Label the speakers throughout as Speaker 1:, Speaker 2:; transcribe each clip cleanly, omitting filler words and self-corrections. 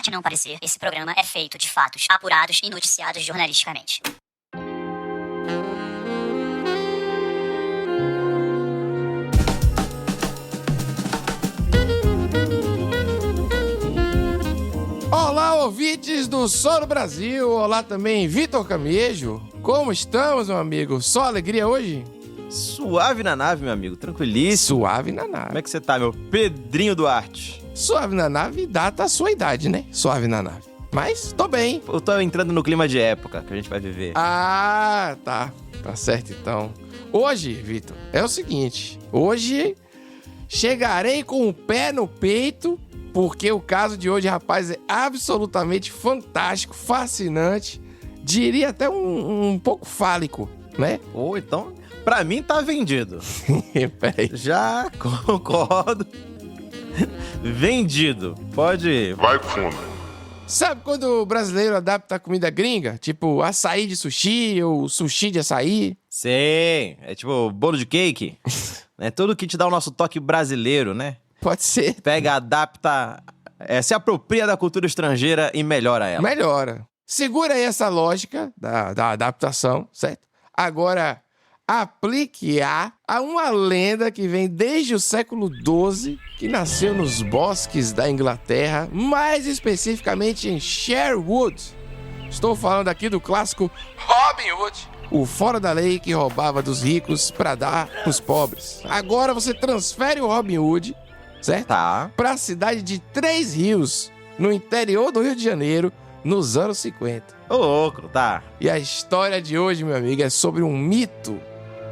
Speaker 1: parte não parecer, esse programa é feito de fatos apurados e noticiados jornalisticamente.
Speaker 2: Olá, ouvintes do Solo Brasil. Olá também, Vitor Camejo. Como estamos, meu amigo? Só alegria hoje?
Speaker 3: Suave na nave, meu amigo. Tranquilíssimo.
Speaker 2: Suave na nave.
Speaker 3: Como é que você tá, meu Pedrinho Duarte?
Speaker 2: Suave na nave data a sua idade, né? Suave na nave. Mas tô bem.
Speaker 3: Eu tô entrando no clima de época que a gente vai viver.
Speaker 2: Ah, tá. Tá certo, então. Hoje, Vitor, é o seguinte. Hoje chegarei com o pé no peito, porque o caso de hoje, rapaz, é absolutamente fantástico, fascinante. Diria até um pouco fálico, né?
Speaker 3: Ou então, pra mim tá vendido.
Speaker 2: Peraí.
Speaker 3: Já concordo. Vendido. Pode ir.
Speaker 4: Vai fundo.
Speaker 2: Sabe quando o brasileiro adapta a comida gringa? Tipo açaí de sushi ou sushi de açaí?
Speaker 3: Sim, é tipo bolo de cake. É tudo que te dá o nosso toque brasileiro, né?
Speaker 2: Pode ser.
Speaker 3: Pega, adapta, se apropria da cultura estrangeira e melhora ela.
Speaker 2: Melhora. Segura aí essa lógica da adaptação, certo? Agora, aplique-a a uma lenda que vem desde o século XII, que nasceu nos bosques da Inglaterra, mais especificamente em Sherwood. Estou falando aqui do clássico Robin Hood, o fora da lei que roubava dos ricos para dar pros pobres. Agora você transfere o Robin Hood, certo?
Speaker 3: Tá.
Speaker 2: Para a cidade de Três Rios, no interior do Rio de Janeiro, nos anos 50.
Speaker 3: Ô, louco, tá.
Speaker 2: E a história de hoje, meu amigo, é sobre um mito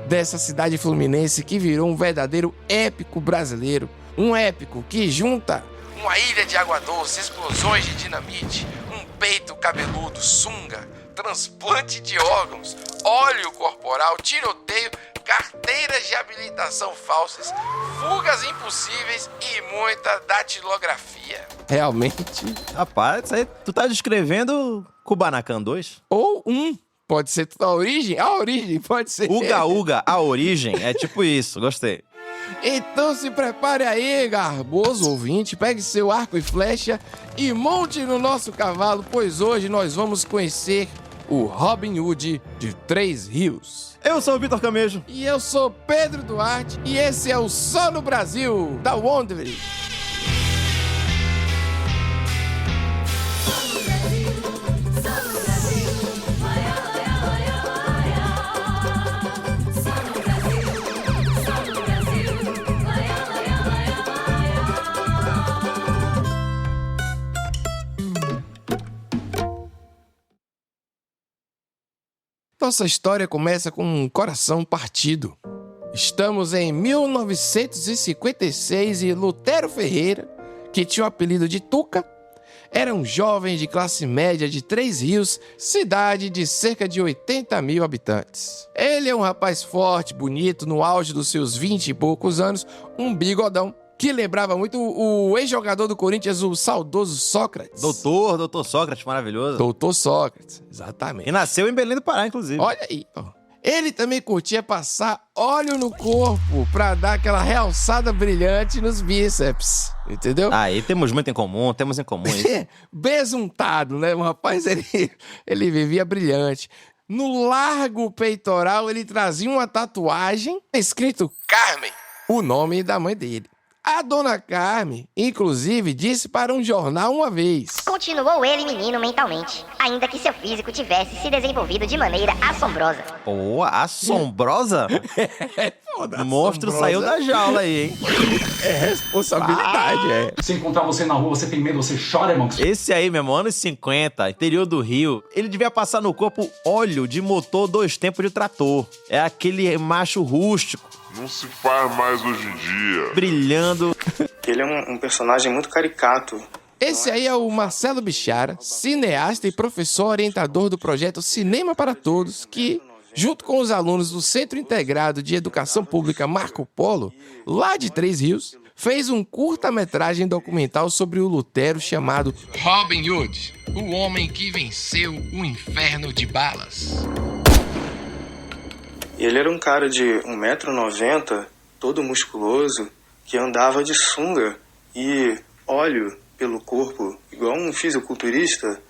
Speaker 2: dessa cidade fluminense que virou um verdadeiro épico brasileiro. Um épico que junta uma ilha de água doce, explosões de dinamite, um peito cabeludo, sunga, transplante de órgãos, óleo corporal, tiroteio, carteiras de habilitação falsas, fugas impossíveis e muita datilografia. Realmente.
Speaker 3: Rapaz, isso aí tu tá descrevendo Kubanacan 2?
Speaker 2: Ou pode ser a origem pode ser.
Speaker 3: Uga Uga, a origem, é tipo isso, gostei.
Speaker 2: Então se prepare aí, garboso ouvinte, pegue seu arco e flecha e monte no nosso cavalo, pois hoje nós vamos conhecer o Robin Hood de Três Rios.
Speaker 3: Eu sou o Vitor Camejo.
Speaker 2: E eu sou Pedro Duarte e esse é o Só no Brasil, da Wondery. Nossa história começa com um coração partido. Estamos em 1956 e Lutero Ferreira, que tinha o apelido de Tuca, era um jovem de classe média de Três Rios, cidade de cerca de 80 mil habitantes. Ele é um rapaz forte, bonito, no auge dos seus 20 e poucos anos, um bigodão, que lembrava muito o ex-jogador do Corinthians, o saudoso Sócrates.
Speaker 3: Doutor Sócrates, maravilhoso.
Speaker 2: Doutor Sócrates, exatamente.
Speaker 3: E nasceu em Belém do Pará, inclusive.
Speaker 2: Olha aí, ó. Ele também curtia passar óleo no corpo pra dar aquela realçada brilhante nos bíceps, entendeu?
Speaker 3: Aí temos muito em comum, isso.
Speaker 2: Besuntado, né? O rapaz, ele vivia brilhante. No largo peitoral, ele trazia uma tatuagem escrito Carmen, o nome da mãe dele. A dona Carmen, inclusive, disse para um jornal uma vez:
Speaker 5: continuou ele menino mentalmente, ainda que seu físico tivesse se desenvolvido de maneira assombrosa.
Speaker 3: Pô, assombrosa?
Speaker 2: Foda,
Speaker 3: O monstro saiu da jaula aí, hein?
Speaker 2: É responsabilidade,
Speaker 6: Se encontrar você na rua, você tem medo, você chora, irmão?
Speaker 3: Esse aí, meu irmão, anos 50, interior do Rio, ele devia passar no corpo óleo de motor 2 tempos de trator. É aquele macho rústico.
Speaker 4: Não se faz mais hoje em dia.
Speaker 3: Brilhando.
Speaker 7: Ele é um personagem muito caricato.
Speaker 2: Esse aí é o Marcelo Bichara, cineasta e professor orientador do projeto Cinema para Todos, que, junto com os alunos do Centro Integrado de Educação Pública Marco Polo, lá de Três Rios, fez um curta-metragem documental sobre o Lutero chamado Robin Hood, o homem que venceu o inferno de balas.
Speaker 7: Ele era um cara de 1,90 m, todo musculoso, que andava de sunga e óleo pelo corpo, igual um fisiculturista,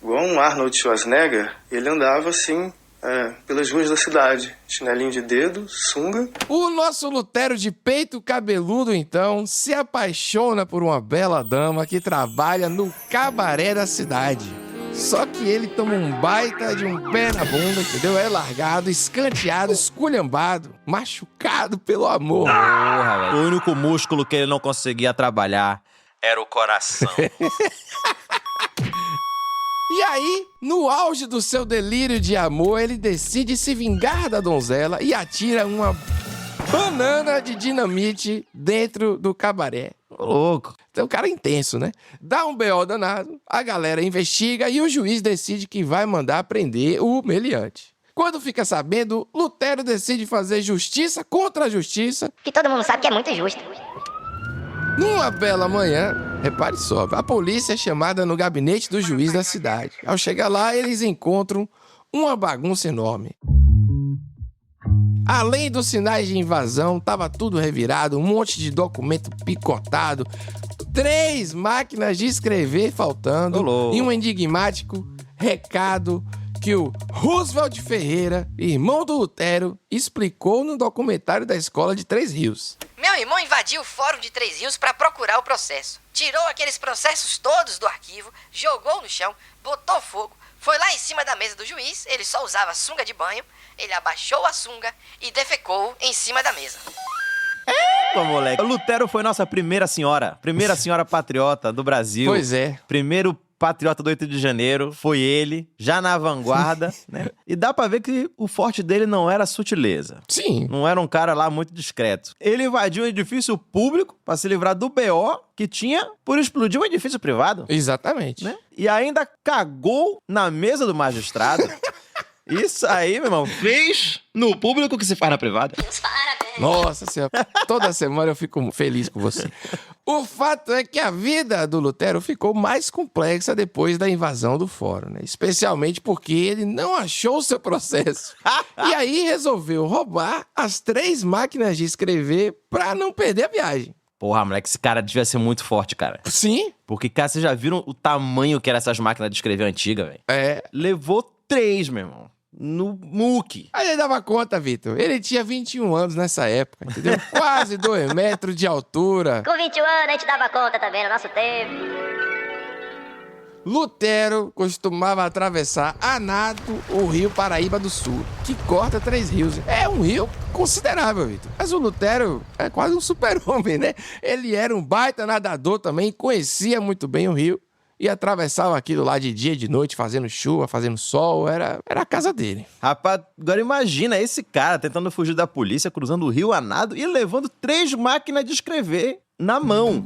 Speaker 7: igual um Arnold Schwarzenegger, ele andava assim, pelas ruas da cidade. Chinelinho de dedo, sunga.
Speaker 2: O nosso Lutero de peito cabeludo, então, se apaixona por uma bela dama que trabalha no cabaré da cidade. Só que ele toma um baita de um pé na bunda, entendeu? É largado, escanteado, esculhambado, machucado pelo amor.
Speaker 3: Porra, velho. O único músculo que ele não conseguia trabalhar era o coração.
Speaker 2: E aí, no auge do seu delírio de amor, ele decide se vingar da donzela e atira uma banana de dinamite dentro do cabaré.
Speaker 3: Ô, louco.
Speaker 2: Então o cara é intenso, né? Dá um BO danado, a galera investiga e o juiz decide que vai mandar prender o meliante. Quando fica sabendo, Lutero decide fazer justiça contra a justiça.
Speaker 5: Que todo mundo sabe que é muito justo.
Speaker 2: Numa bela manhã, repare só, a polícia é chamada no gabinete do juiz da cidade. Ao chegar lá, eles encontram uma bagunça enorme. Além dos sinais de invasão, tava tudo revirado, um monte de documento picotado, 3 máquinas de escrever faltando e um enigmático recado que o Roosevelt Ferreira, irmão do Lutero, explicou no documentário da escola de Três Rios.
Speaker 8: Meu irmão invadiu o fórum de Três Rios para procurar o processo. Tirou aqueles processos todos do arquivo, jogou no chão, botou fogo, foi lá em cima da mesa do juiz, ele só usava sunga de banho, ele abaixou a sunga e defecou em cima da mesa.
Speaker 3: Pô, moleque. O Lutero foi nossa primeira senhora patriota do Brasil.
Speaker 2: Pois é.
Speaker 3: Primeiro patriota do 8 de janeiro, foi ele, já na vanguarda, né? E dá pra ver que o forte dele não era a sutileza.
Speaker 2: Sim.
Speaker 3: Não era um cara lá muito discreto. Ele invadiu um edifício público pra se livrar do BO que tinha por explodir um edifício privado.
Speaker 2: Exatamente.
Speaker 3: Né? E ainda cagou na mesa do magistrado. Isso aí, meu irmão, fez no público que se faz na privada.
Speaker 2: Nossa senhora, toda semana eu fico feliz com você. O fato é que a vida do Lutero ficou mais complexa depois da invasão do fórum, né? Especialmente porque ele não achou o seu processo. E aí resolveu roubar as 3 máquinas de escrever pra não perder a viagem.
Speaker 3: Porra, moleque, esse cara devia ser muito forte, cara.
Speaker 2: Sim.
Speaker 3: Porque, cara, vocês já viram o tamanho que eram essas máquinas de escrever antigas, velho?
Speaker 2: É.
Speaker 3: Levou 3, meu irmão. No muque.
Speaker 2: Aí ele dava conta, Vitor. Ele tinha 21 anos nessa época, entendeu? Quase 2 metros de altura.
Speaker 5: Com 21 anos a gente dava conta também no nosso tempo.
Speaker 2: Lutero costumava atravessar a nado o rio Paraíba do Sul, que corta Três Rios. É um rio considerável, Vitor. Mas o Lutero é quase um super-homem, né? Ele era um baita nadador também, conhecia muito bem o rio e atravessava aquilo lá de dia e de noite, fazendo chuva, fazendo sol. Era a casa dele.
Speaker 3: Rapaz, agora imagina esse cara tentando fugir da polícia, cruzando o rio a nado e levando 3 máquinas de escrever na mão.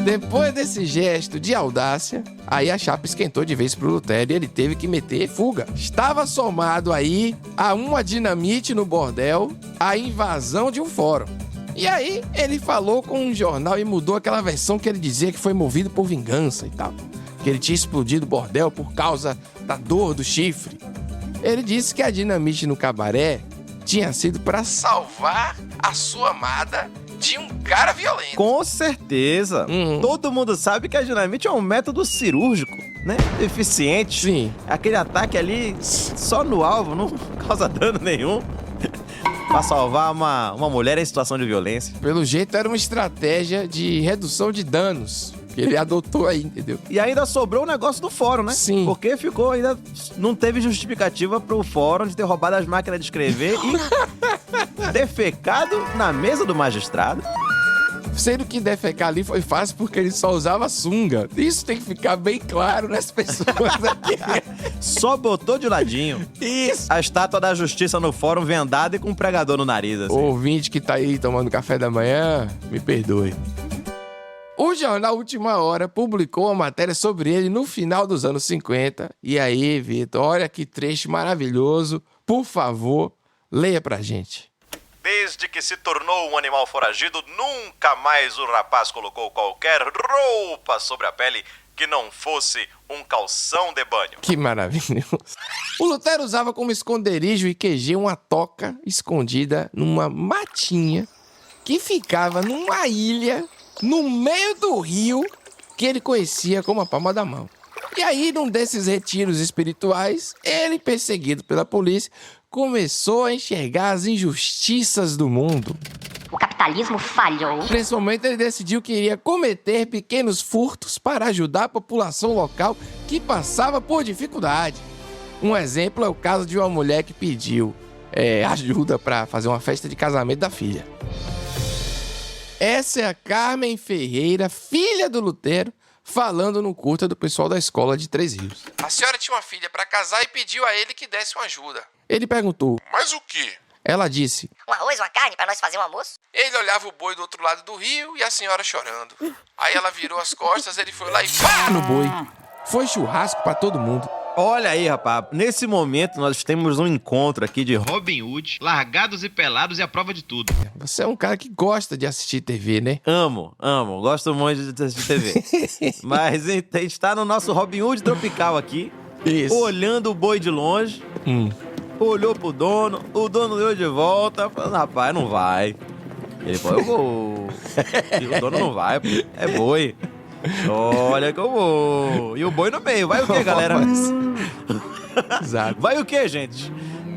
Speaker 2: Depois desse gesto de audácia, aí a chapa esquentou de vez pro Lutero e ele teve que meter fuga. Estava somado aí a uma dinamite no bordel, a invasão de um fórum. E aí ele falou com um jornal e mudou aquela versão que ele dizia que foi movido por vingança e tal. Que ele tinha explodido o bordel por causa da dor do chifre. Ele disse que a dinamite no cabaré tinha sido para salvar a sua amada de um cara violento.
Speaker 3: Com certeza. Todo mundo sabe que a dinamite é um método cirúrgico, né? Eficiente.
Speaker 2: Sim.
Speaker 3: Aquele ataque ali só no alvo, não causa dano nenhum. Pra salvar uma mulher em situação de violência.
Speaker 2: Pelo jeito era uma estratégia de redução de danos que ele adotou aí, entendeu?
Speaker 3: E ainda sobrou o negócio do fórum, né?
Speaker 2: Sim.
Speaker 3: Porque ainda não teve justificativa pro fórum de ter roubado as máquinas de escrever e defecado na mesa do magistrado.
Speaker 2: Sendo que defecar ali foi fácil porque ele só usava sunga. Isso tem que ficar bem claro nas pessoas aqui.
Speaker 3: Só botou de ladinho.
Speaker 2: Isso.
Speaker 3: A estátua da justiça no fórum vendada e com um pregador no nariz, assim.
Speaker 2: O ouvinte que tá aí tomando café da manhã, me perdoe. O jornal Última Hora publicou uma matéria sobre ele no final dos anos 50. E aí, Vitor, olha que trecho maravilhoso. Por favor, leia pra gente.
Speaker 9: Desde que se tornou um animal foragido, nunca mais o rapaz colocou qualquer roupa sobre a pele que não fosse um calção de banho.
Speaker 2: Que maravilhoso. O Lutero usava como esconderijo e QG uma toca escondida numa matinha que ficava numa ilha no meio do rio que ele conhecia como a palma da mão. E aí, num desses retiros espirituais, ele, perseguido pela polícia, começou a enxergar as injustiças do mundo.
Speaker 5: O capitalismo falhou.
Speaker 2: Nesse momento, ele decidiu que iria cometer pequenos furtos para ajudar a população local que passava por dificuldade. Um exemplo é o caso de uma mulher que pediu ajuda para fazer uma festa de casamento da filha. Essa é a Carmen Ferreira, filha do Lutero, falando no curta do pessoal da escola de Três Rios. A senhora tinha uma filha para casar e pediu a ele que desse uma ajuda. Ele perguntou:
Speaker 4: Mas o quê?
Speaker 2: Ela disse:
Speaker 5: Um arroz, uma carne pra nós fazer um almoço?
Speaker 2: Ele olhava o boi do outro lado do rio e a senhora chorando. Aí ela virou as costas, ele foi lá e pá no boi. Foi churrasco pra todo mundo.
Speaker 3: Olha aí, rapaz. Nesse momento, nós temos um encontro aqui de Robin Hood, Largados e Pelados e a prova de tudo.
Speaker 2: Você é um cara que gosta de assistir TV, né?
Speaker 3: Amo. Gosto muito de assistir TV. Mas a gente tá no nosso Robin Hood tropical aqui.
Speaker 2: Isso.
Speaker 3: Olhando o boi de longe. Olhou pro dono. O dono deu de volta. Falando: rapaz, não vai. Ele falou: eu vou. E o dono não vai, pô. É boi. Olha que eu vou. E o boi no meio. Vai o quê, galera?
Speaker 2: Exato.
Speaker 3: Vai o quê, gente?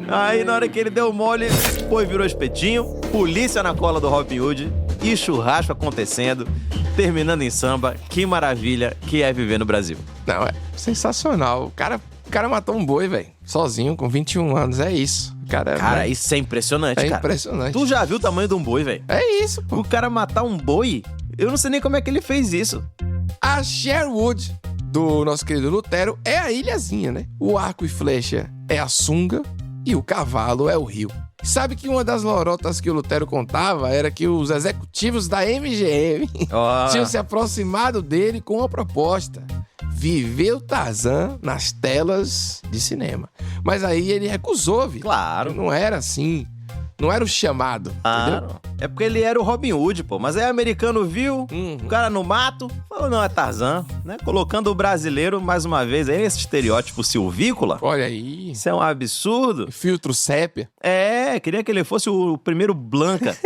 Speaker 3: Aí, na hora que ele deu mole, o boi virou espetinho, polícia na cola do Robin Hood e churrasco acontecendo, terminando em samba. Que maravilha que é viver no Brasil.
Speaker 2: Não, é sensacional. O cara matou um boi, velho. Sozinho, com 21 anos. É isso.
Speaker 3: Cara, isso é impressionante, cara.
Speaker 2: É impressionante.
Speaker 3: Tu já viu o tamanho de um boi, velho?
Speaker 2: É isso, pô.
Speaker 3: O cara matar um boi, eu não sei nem como é que ele fez isso.
Speaker 2: A Sherwood, do nosso querido Lutero, é a ilhazinha, né? O arco e flecha é a sunga e o cavalo é o rio. Sabe que uma das lorotas que o Lutero contava era que os executivos da MGM tinham se aproximado dele com uma proposta: viver o Tarzan nas telas de cinema. Mas aí ele recusou, viu?
Speaker 3: Claro.
Speaker 2: Não era assim. Não era o chamado, entendeu?
Speaker 3: É porque ele era o Robin Hood, pô. Mas aí o americano viu, o cara no mato, falou: não, é Tarzan, né? Colocando o brasileiro, mais uma vez, aí nesse estereótipo silvícola.
Speaker 2: Olha aí.
Speaker 3: Isso é um absurdo.
Speaker 2: Filtro sépia.
Speaker 3: Queria que ele fosse o primeiro Blanca.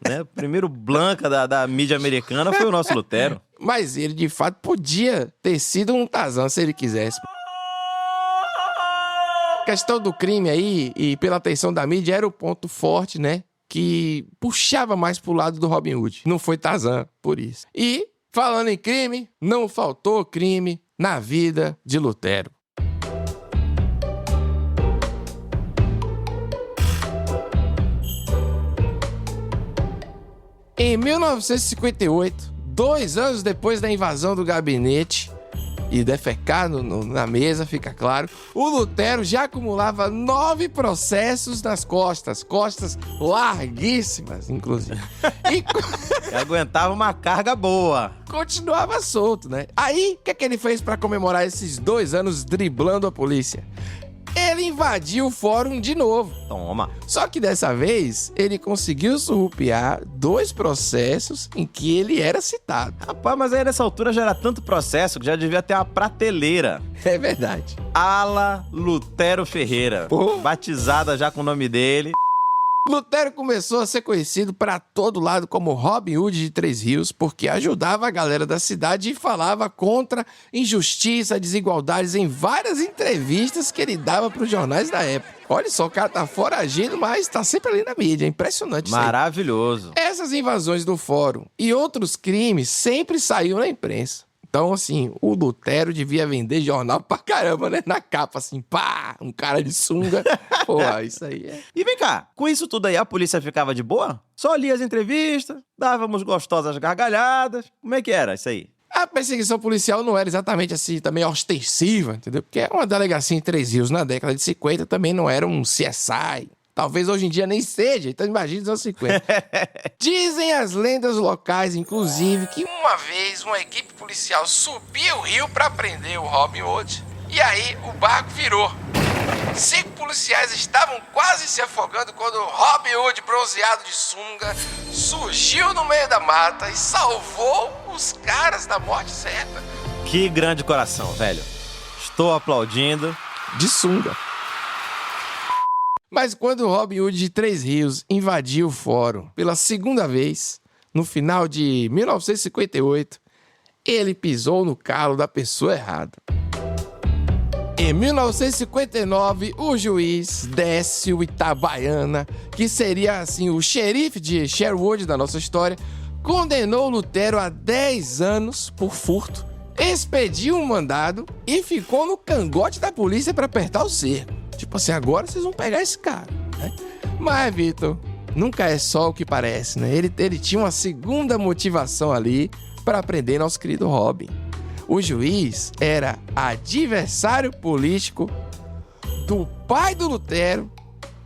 Speaker 3: Né? O primeiro Blanca da mídia americana foi o nosso Lutero.
Speaker 2: Mas ele, de fato, podia ter sido um Tarzan se ele quisesse. A questão do crime aí, e pela atenção da mídia, era o ponto forte, né? Que puxava mais pro lado do Robin Hood. Não foi Tarzan, por isso. E, falando em crime, não faltou crime na vida de Lutero. Em 1958, 2 anos depois da invasão do gabinete e defecar na mesa, fica claro, o Lutero já acumulava 9 processos nas costas larguíssimas, inclusive. E
Speaker 3: aguentava uma carga boa.
Speaker 2: Continuava solto, né? Aí, o que ele fez para comemorar esses 2 anos driblando a polícia? Ele invadiu o fórum de novo.
Speaker 3: Toma.
Speaker 2: Só que dessa vez, ele conseguiu surrupiar 2 processos em que ele era citado.
Speaker 3: Rapaz, mas aí nessa altura já era tanto processo que já devia ter uma prateleira.
Speaker 2: É verdade.
Speaker 3: Ala Lutero Ferreira.
Speaker 2: Pô.
Speaker 3: Batizada já com o nome dele.
Speaker 2: Lutero começou a ser conhecido para todo lado como Robin Hood de Três Rios, porque ajudava a galera da cidade e falava contra injustiça, desigualdades em várias entrevistas que ele dava para os jornais da época. Olha só, o cara tá foragido, mas tá sempre ali na mídia. É impressionante isso aí.
Speaker 3: Maravilhoso.
Speaker 2: Essas invasões do fórum e outros crimes sempre saíam na imprensa. Então, assim, o Lutero devia vender jornal pra caramba, né? Na capa, assim, pá, um cara de sunga. Pô, isso aí é...
Speaker 3: E vem cá, com isso tudo aí a polícia ficava de boa? Só lia as entrevistas, dávamos gostosas gargalhadas. Como é que era isso aí?
Speaker 2: A perseguição policial não era exatamente assim, também ostensiva, entendeu? Porque uma delegacia em Três Rios na década de 50 também não era um CSI. Talvez hoje em dia nem seja, então imagina os anos 50. Dizem as lendas locais, inclusive, que uma vez uma equipe policial subiu o rio para prender o Robin Hood. E aí o barco virou. 5 policiais estavam quase se afogando quando Robin Hood, bronzeado de sunga, surgiu no meio da mata e salvou os caras da morte certa.
Speaker 3: Que grande coração, velho. Estou aplaudindo.
Speaker 2: De sunga. Mas quando Robin Hood de Três Rios invadiu o fórum pela segunda vez, no final de 1958, ele pisou no calo da pessoa errada. Em 1959, o juiz Décio Itabaiana, que seria assim o xerife de Sherwood da nossa história, condenou Lutero a 10 anos por furto, expediu um mandado e ficou no cangote da polícia para apertar o cerco. Tipo assim, agora vocês vão pegar esse cara, né? Mas, Vitor, nunca é só o que parece, né? Ele tinha uma segunda motivação ali para prender nosso querido Robin. O juiz era adversário político do pai do Lutero,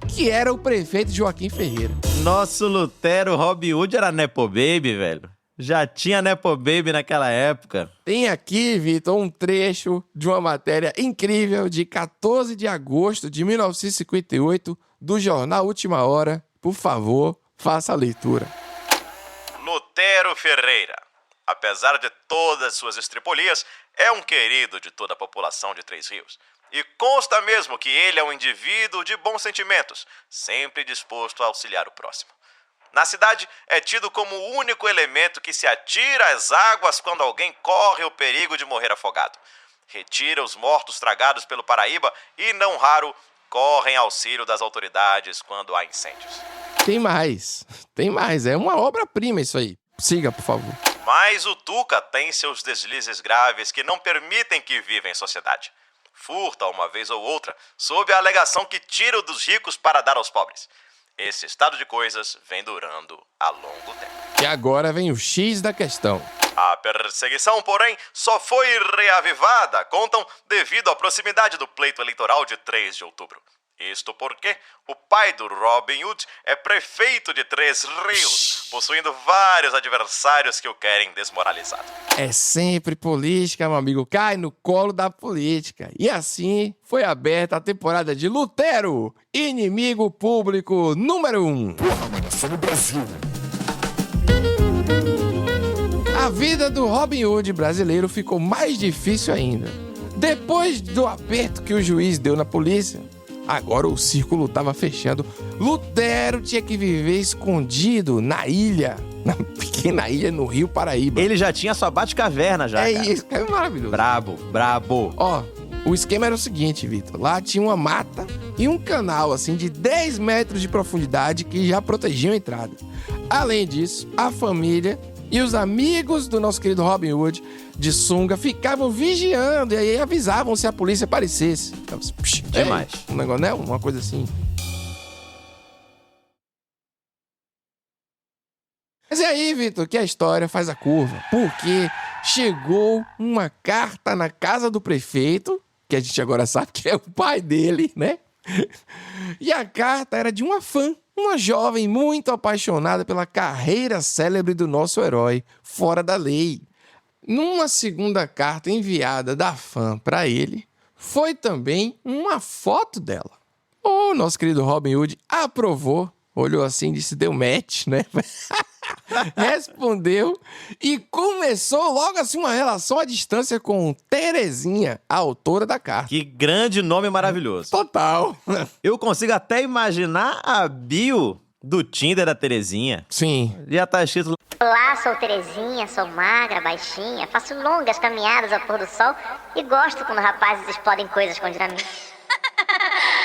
Speaker 2: que era o prefeito Joaquim Ferreira.
Speaker 3: Nosso Lutero Robin Hood era Nepo Baby, velho. Já tinha Nepo Baby naquela época.
Speaker 2: Tem aqui, Vitor, um trecho de uma matéria incrível de 14 de agosto de 1958 do jornal Última Hora. Por favor, faça a leitura.
Speaker 9: Lutero Ferreira, apesar de todas suas estripolias, é um querido de toda a população de Três Rios. E consta mesmo que ele é um indivíduo de bons sentimentos, sempre disposto a auxiliar o próximo. Na cidade, é tido como o único elemento que se atira às águas quando alguém corre o perigo de morrer afogado. Retira os mortos tragados pelo Paraíba e, não raro, corre em auxílio das autoridades quando há incêndios.
Speaker 2: Tem mais. É uma obra-prima isso aí. Siga, por favor.
Speaker 9: Mas o Tuca tem seus deslizes graves que não permitem que viva em sociedade. Furta uma vez ou outra, sob a alegação que tira o dos ricos para dar aos pobres. Esse estado de coisas vem durando há longo tempo.
Speaker 2: E agora vem o X da questão.
Speaker 9: A perseguição, porém, só foi reavivada, contam, devido à proximidade do pleito eleitoral de 3 de outubro. Isto porque o pai do Robin Hood é prefeito de Três Rios, possuindo vários adversários que o querem desmoralizado.
Speaker 2: É sempre política, meu amigo. Cai no colo da política. E assim foi aberta a temporada de Lutero, inimigo público número 1. A vida do Robin Hood brasileiro ficou mais difícil ainda. Depois do aperto que o juiz deu na polícia, agora o círculo estava fechando. Lutero tinha que viver escondido na ilha, na pequena ilha no Rio Paraíba.
Speaker 3: Ele já tinha sua Batcaverna já,
Speaker 2: É
Speaker 3: cara.
Speaker 2: isso, é maravilhoso.
Speaker 3: Brabo.
Speaker 2: Ó, o esquema era o seguinte, Vitor. Lá tinha uma mata e um canal, assim, de 10 metros de profundidade que já protegiam a entrada. Além disso, a família e os amigos do nosso querido Robin Hood de sunga ficavam vigiando e aí avisavam se a polícia aparecesse.
Speaker 3: Demais.
Speaker 2: Um negócio, né? Uma coisa assim. Mas é aí, Vitor, que a história faz a curva. Porque chegou uma carta na casa do prefeito, que a gente agora sabe que é o pai dele, né? E a carta era de uma fã. Uma jovem muito apaixonada pela carreira célebre do nosso herói, fora da lei. Numa segunda carta enviada da fã para ele, foi também uma foto dela. O nosso querido Robin Hood aprovou, olhou assim e disse, deu match, né? Respondeu e começou logo assim uma relação à distância com Terezinha, a autora da carta.
Speaker 3: Que grande nome maravilhoso.
Speaker 2: Total.
Speaker 3: Eu consigo até imaginar a bio do Tinder da Terezinha.
Speaker 2: Sim.
Speaker 3: Já tá escrito...
Speaker 5: Olá, sou Terezinha, sou magra, baixinha, faço longas caminhadas ao pôr do sol e gosto quando rapazes explodem coisas escondidamente.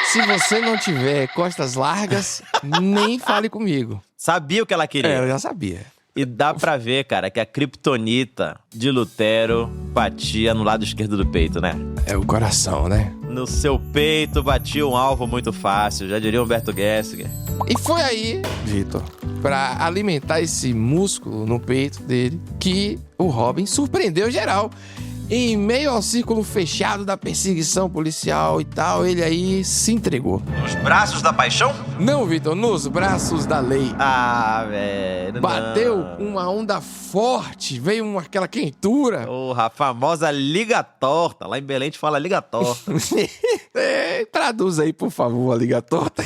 Speaker 2: Se você não tiver costas largas, nem fale comigo.
Speaker 3: Sabia o que ela queria.
Speaker 2: Eu já sabia.
Speaker 3: E dá pra ver, cara, que a kriptonita de Lutero batia no lado esquerdo do peito, né?
Speaker 2: É o coração, né?
Speaker 3: No seu peito batia um alvo muito fácil, já diria Humberto Gessinger.
Speaker 2: E foi aí, Vitor, pra alimentar esse músculo no peito dele, que o Robin surpreendeu geral. Em meio ao círculo fechado da perseguição policial e tal, ele aí se entregou.
Speaker 9: Nos braços da paixão?
Speaker 2: Não, Vitor, nos braços da lei.
Speaker 3: Ah, velho.
Speaker 2: Bateu
Speaker 3: não.
Speaker 2: uma onda forte, veio aquela quentura.
Speaker 3: Porra, a famosa liga torta. Lá em Belém a gente fala liga torta.
Speaker 2: Traduz aí, por favor, a liga torta.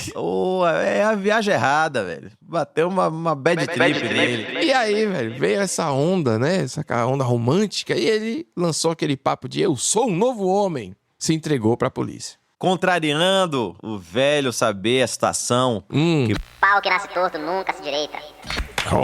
Speaker 3: É a viagem errada, velho. Bateu uma bad trip nele.
Speaker 2: E aí, velho, veio essa onda, né? Essa onda romântica. E ele lançou aquele papo de eu sou um novo homem. Se entregou pra polícia.
Speaker 3: contrariando o velho saber, a situação. Que...
Speaker 5: Pau que nasce torto nunca se direita.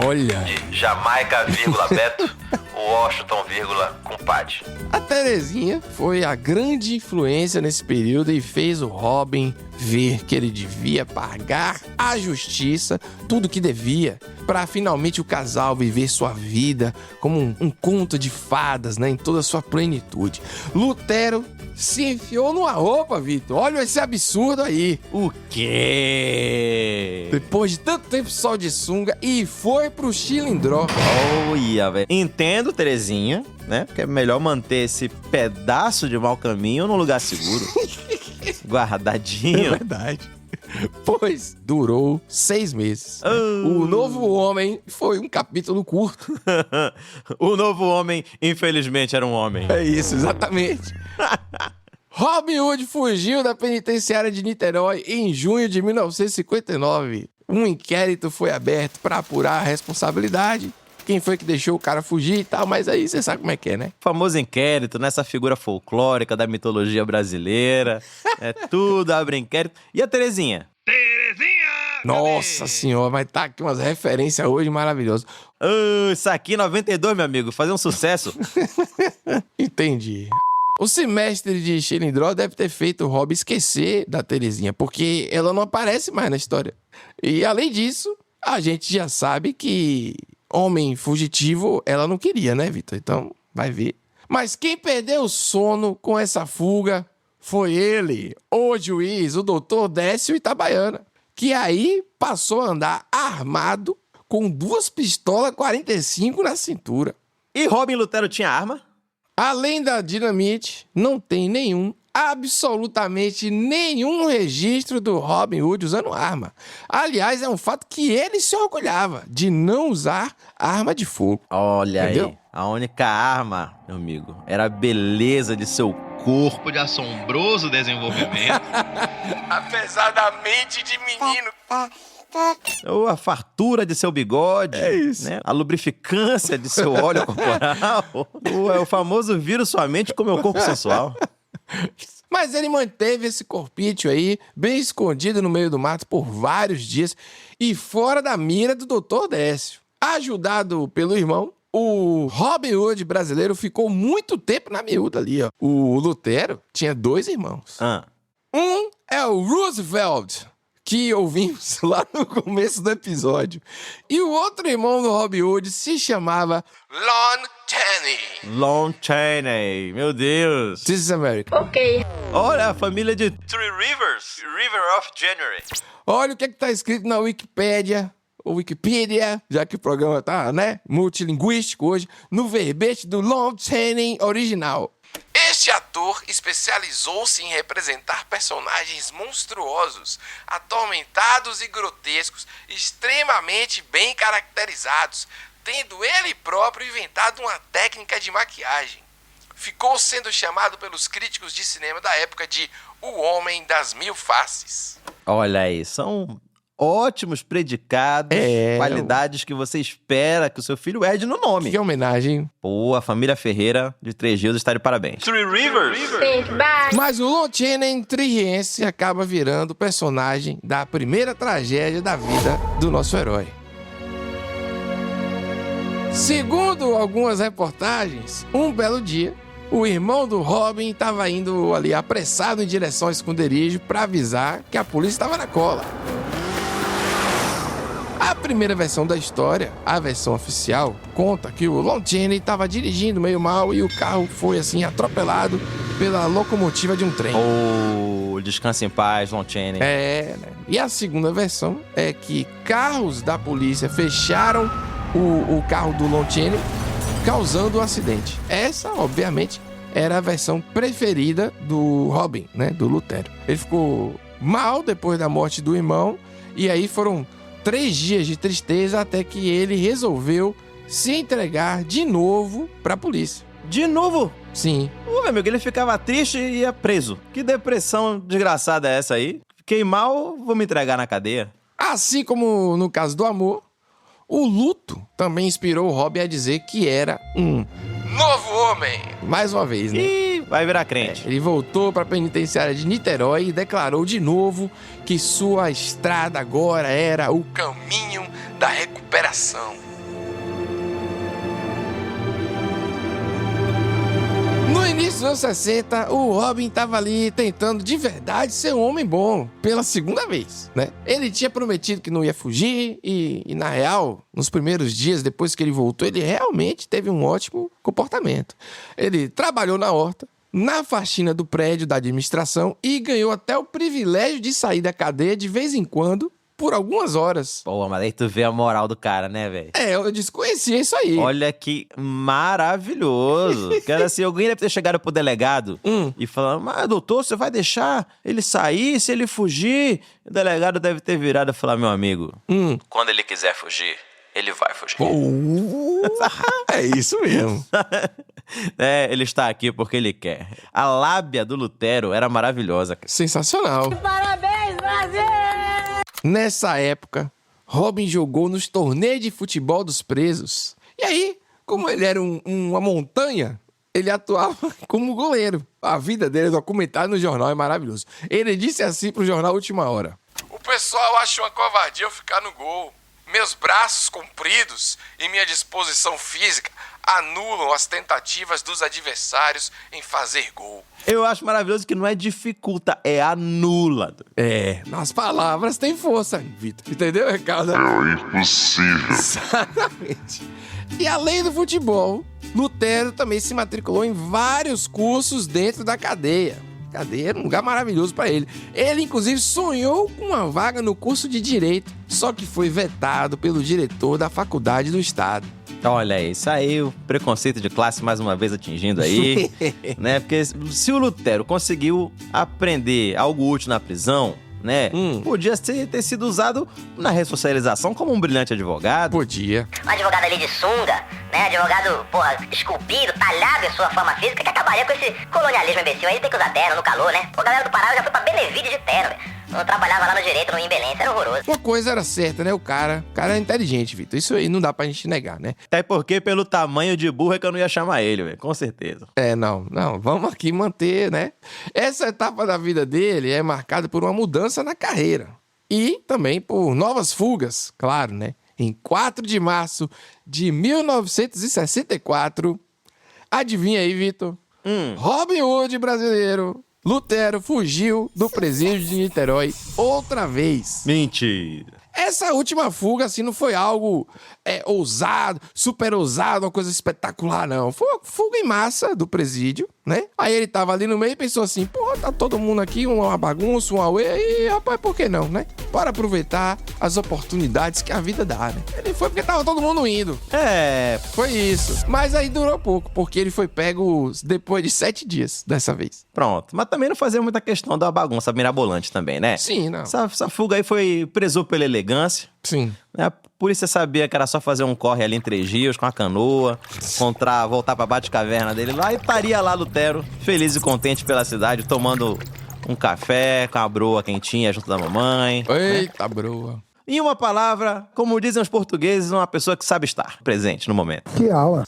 Speaker 2: Olha.
Speaker 9: Jamaica, vírgula, Beto, Washington, vírgula, compadre.
Speaker 2: A Terezinha foi a grande influência nesse período e fez o Robin ver que ele devia pagar à justiça tudo que devia para finalmente o casal viver sua vida como um conto de fadas, né, em toda a sua plenitude. Lutero se enfiou numa roupa, Vitor. Olha esse absurdo aí.
Speaker 3: O quê?
Speaker 2: Depois de tanto tempo só de sunga e foi pro chilindró.
Speaker 3: Olha, velho. Entendo, Terezinha, né? Porque é melhor manter esse pedaço de mau caminho num lugar seguro. Guardadinho.
Speaker 2: É verdade. Pois durou 6 meses. O novo homem foi um capítulo curto.
Speaker 3: O novo homem, infelizmente, era um homem.
Speaker 2: É isso, exatamente. Robin Hood fugiu da penitenciária de Niterói em junho de 1959. Um inquérito foi aberto para apurar a responsabilidade. Quem foi que deixou o cara fugir e tal, mas aí você sabe como é que é, né?
Speaker 3: O famoso inquérito, nessa figura folclórica da mitologia brasileira. É tudo, abre inquérito. E a Terezinha?
Speaker 2: Nossa senhora, mas tá aqui umas referências hoje maravilhosas.
Speaker 3: Isso aqui, 92, meu amigo, fazer um sucesso.
Speaker 2: Entendi. O semestre de Chilindró deve ter feito o Rob esquecer da Terezinha, porque ela não aparece mais na história. E além disso, a gente já sabe que homem fugitivo ela não queria, né, Vitor? Então, vai ver. Mas quem perdeu o sono com essa fuga foi ele, o juiz, o doutor Décio Itabaiana, que aí passou a andar armado com 2 pistolas 45 na cintura.
Speaker 3: E Robin Lutero tinha arma?
Speaker 2: Além da dinamite, não tem absolutamente nenhum registro do Robin Hood usando arma. Aliás, é um fato que ele se orgulhava de não usar arma de fogo.
Speaker 3: Olha
Speaker 2: Entendeu?
Speaker 3: aí, a única arma, meu amigo, era a beleza de seu corpo de assombroso desenvolvimento.
Speaker 2: Apesar da mente de menino.
Speaker 3: Ou a fartura de seu bigode.
Speaker 2: É isso.
Speaker 3: Né? A lubrificância de seu óleo corporal. O famoso vira sua mente com meu corpo sensual.
Speaker 2: Mas ele manteve esse corpício aí, bem escondido no meio do mato por vários dias e fora da mira do Dr. Décio. Ajudado pelo irmão, o Robin Hood brasileiro ficou muito tempo na miúda ali, ó. O Lutero tinha 2 irmãos. Um é o Roosevelt, que ouvimos lá no começo do episódio. E o outro irmão do Robin Hood se chamava Lon Chaney.
Speaker 3: Lon Chaney, meu Deus.
Speaker 2: This is America.
Speaker 3: Olha a família de
Speaker 9: Three Rivers, River of January.
Speaker 2: Olha o que tá escrito na Wikipédia, já que o programa tá, né, multilinguístico hoje, no verbete do Lon Chaney original. Este ator especializou-se em representar personagens monstruosos, atormentados e grotescos, extremamente bem caracterizados, tendo ele próprio inventado uma técnica de maquiagem. Ficou sendo chamado pelos críticos de cinema da época de O Homem das Mil Faces.
Speaker 3: Olha aí, são ótimos predicados, qualidades que você espera que o seu filho herde no nome.
Speaker 2: Que homenagem.
Speaker 3: Pô, a família Ferreira de Três Rios está de parabéns.
Speaker 9: Three Rivers.
Speaker 2: Mas o Lon Chaney triense acaba virando o personagem da primeira tragédia da vida do nosso herói. Segundo algumas reportagens, um belo dia, o irmão do Robin estava indo ali apressado em direção ao esconderijo para avisar que a polícia estava na cola. A primeira versão da história, a versão oficial, conta que o Lon Chaney estava dirigindo meio mal e o carro foi assim atropelado pela locomotiva de um trem.
Speaker 3: Oh, descansa em paz, Lon Chaney.
Speaker 2: Né? E a segunda versão é que carros da polícia fecharam o carro do Lon Chaney, causando o acidente. Essa, obviamente, era a versão preferida do Robin, né, do Lutero. Ele ficou mal depois da morte do irmão e aí foram 3 dias de tristeza até que ele resolveu se entregar de novo pra polícia.
Speaker 3: De novo?
Speaker 2: Sim.
Speaker 3: Meu amigo, ele ficava triste e ia preso. Que depressão desgraçada é essa aí? Fiquei mal, vou me entregar na cadeia.
Speaker 2: Assim como no caso do amor, o luto também inspirou o Robin a dizer que era um novo homem. Mais uma vez, né?
Speaker 3: E vai virar crente.
Speaker 2: Ele voltou para a penitenciária de Niterói e declarou de novo que sua estrada agora era o caminho da recuperação. No início dos anos 60, o Robin estava ali tentando de verdade ser um homem bom, pela segunda vez, né? Ele tinha prometido que não ia fugir e na real, nos primeiros dias depois que ele voltou, ele realmente teve um ótimo comportamento. Ele trabalhou na horta, na faxina do prédio da administração e ganhou até o privilégio de sair da cadeia de vez em quando, por algumas horas.
Speaker 3: Pô, mas aí tu vê a moral do cara, né, velho?
Speaker 2: Eu desconhecia isso aí.
Speaker 3: Olha que maravilhoso. Que era assim, alguém deve ter chegado pro delegado e falando, mas doutor, você vai deixar ele sair se ele fugir? O delegado deve ter virado e falar, meu amigo,
Speaker 9: Quando ele quiser fugir, ele vai fugir.
Speaker 2: É isso mesmo.
Speaker 3: Ele está aqui porque ele quer. A lábia do Lutero era maravilhosa.
Speaker 2: Sensacional.
Speaker 10: Parabéns, Brasil!
Speaker 2: Nessa época, Robin jogou nos torneios de futebol dos presos. E aí, como ele era uma montanha, ele atuava como goleiro. A vida dele é documentada no jornal, é maravilhoso. Ele disse assim pro jornal Última Hora: "O pessoal acha uma covardia eu ficar no gol. Meus braços compridos e minha disposição física anulam as tentativas dos adversários em fazer gol."
Speaker 3: Eu acho maravilhoso que não é dificulta, é anula.
Speaker 2: Nas palavras tem força, Vitor. Entendeu, Ricardo?
Speaker 4: É impossível.
Speaker 2: Exatamente. E além do futebol, Lutero também se matriculou em vários cursos dentro da cadeia. Cadeia era um lugar maravilhoso para ele. Ele, inclusive, sonhou com uma vaga no curso de Direito, só que foi vetado pelo diretor da Faculdade do Estado.
Speaker 3: Olha isso aí, o preconceito de classe mais uma vez atingindo aí, né? Porque se o Lutero conseguiu aprender algo útil na prisão, né? Podia ter sido usado na ressocialização como um brilhante advogado.
Speaker 2: Podia.
Speaker 5: Um advogado ali de sunga, né? Advogado, esculpido, talhado em sua forma física, que acabaria com esse colonialismo imbecil aí, tem que usar terno no calor, né? A galera do Pará já foi pra Benevides de terno, velho. Eu trabalhava lá no direito, no Imbelense, era horroroso.
Speaker 2: Uma coisa era certa, né? O cara é inteligente, Vitor. Isso aí não dá pra gente negar, né?
Speaker 3: Até porque pelo tamanho de burro é que eu não ia chamar ele, velho, com certeza.
Speaker 2: Não. Vamos aqui manter, né? Essa etapa da vida dele é marcada por uma mudança na carreira. E também por novas fugas, claro, né? Em 4 de março de 1964, adivinha aí, Vitor? Robin Hood brasileiro, Lutero, fugiu do presídio de Niterói outra vez.
Speaker 3: Mentira.
Speaker 2: Essa última fuga, assim, não foi algo ousado, super ousado, uma coisa espetacular, não. Foi uma fuga em massa do presídio, né? Aí ele tava ali no meio e pensou assim, tá todo mundo aqui, uma bagunça, um auê, e rapaz, por que não, né? Para aproveitar as oportunidades que a vida dá, né? Ele foi porque tava todo mundo indo. Foi isso. Mas aí durou pouco, porque ele foi pego depois de 7 dias, dessa vez.
Speaker 3: Pronto. Mas também não fazia muita questão da bagunça mirabolante também, né?
Speaker 2: Sim, não.
Speaker 3: Essa fuga aí foi preso pela elegância.
Speaker 2: Sim.
Speaker 3: A polícia sabia que era só fazer um corre ali em Três Rios, com a canoa, voltar pra Bate-Caverna dele lá, e estaria lá Lutero, feliz e contente pela cidade, tomando um café com a broa quentinha junto da mamãe.
Speaker 2: Eita, broa.
Speaker 3: Em uma palavra, como dizem os portugueses, uma pessoa que sabe estar presente no momento.
Speaker 10: Que aula.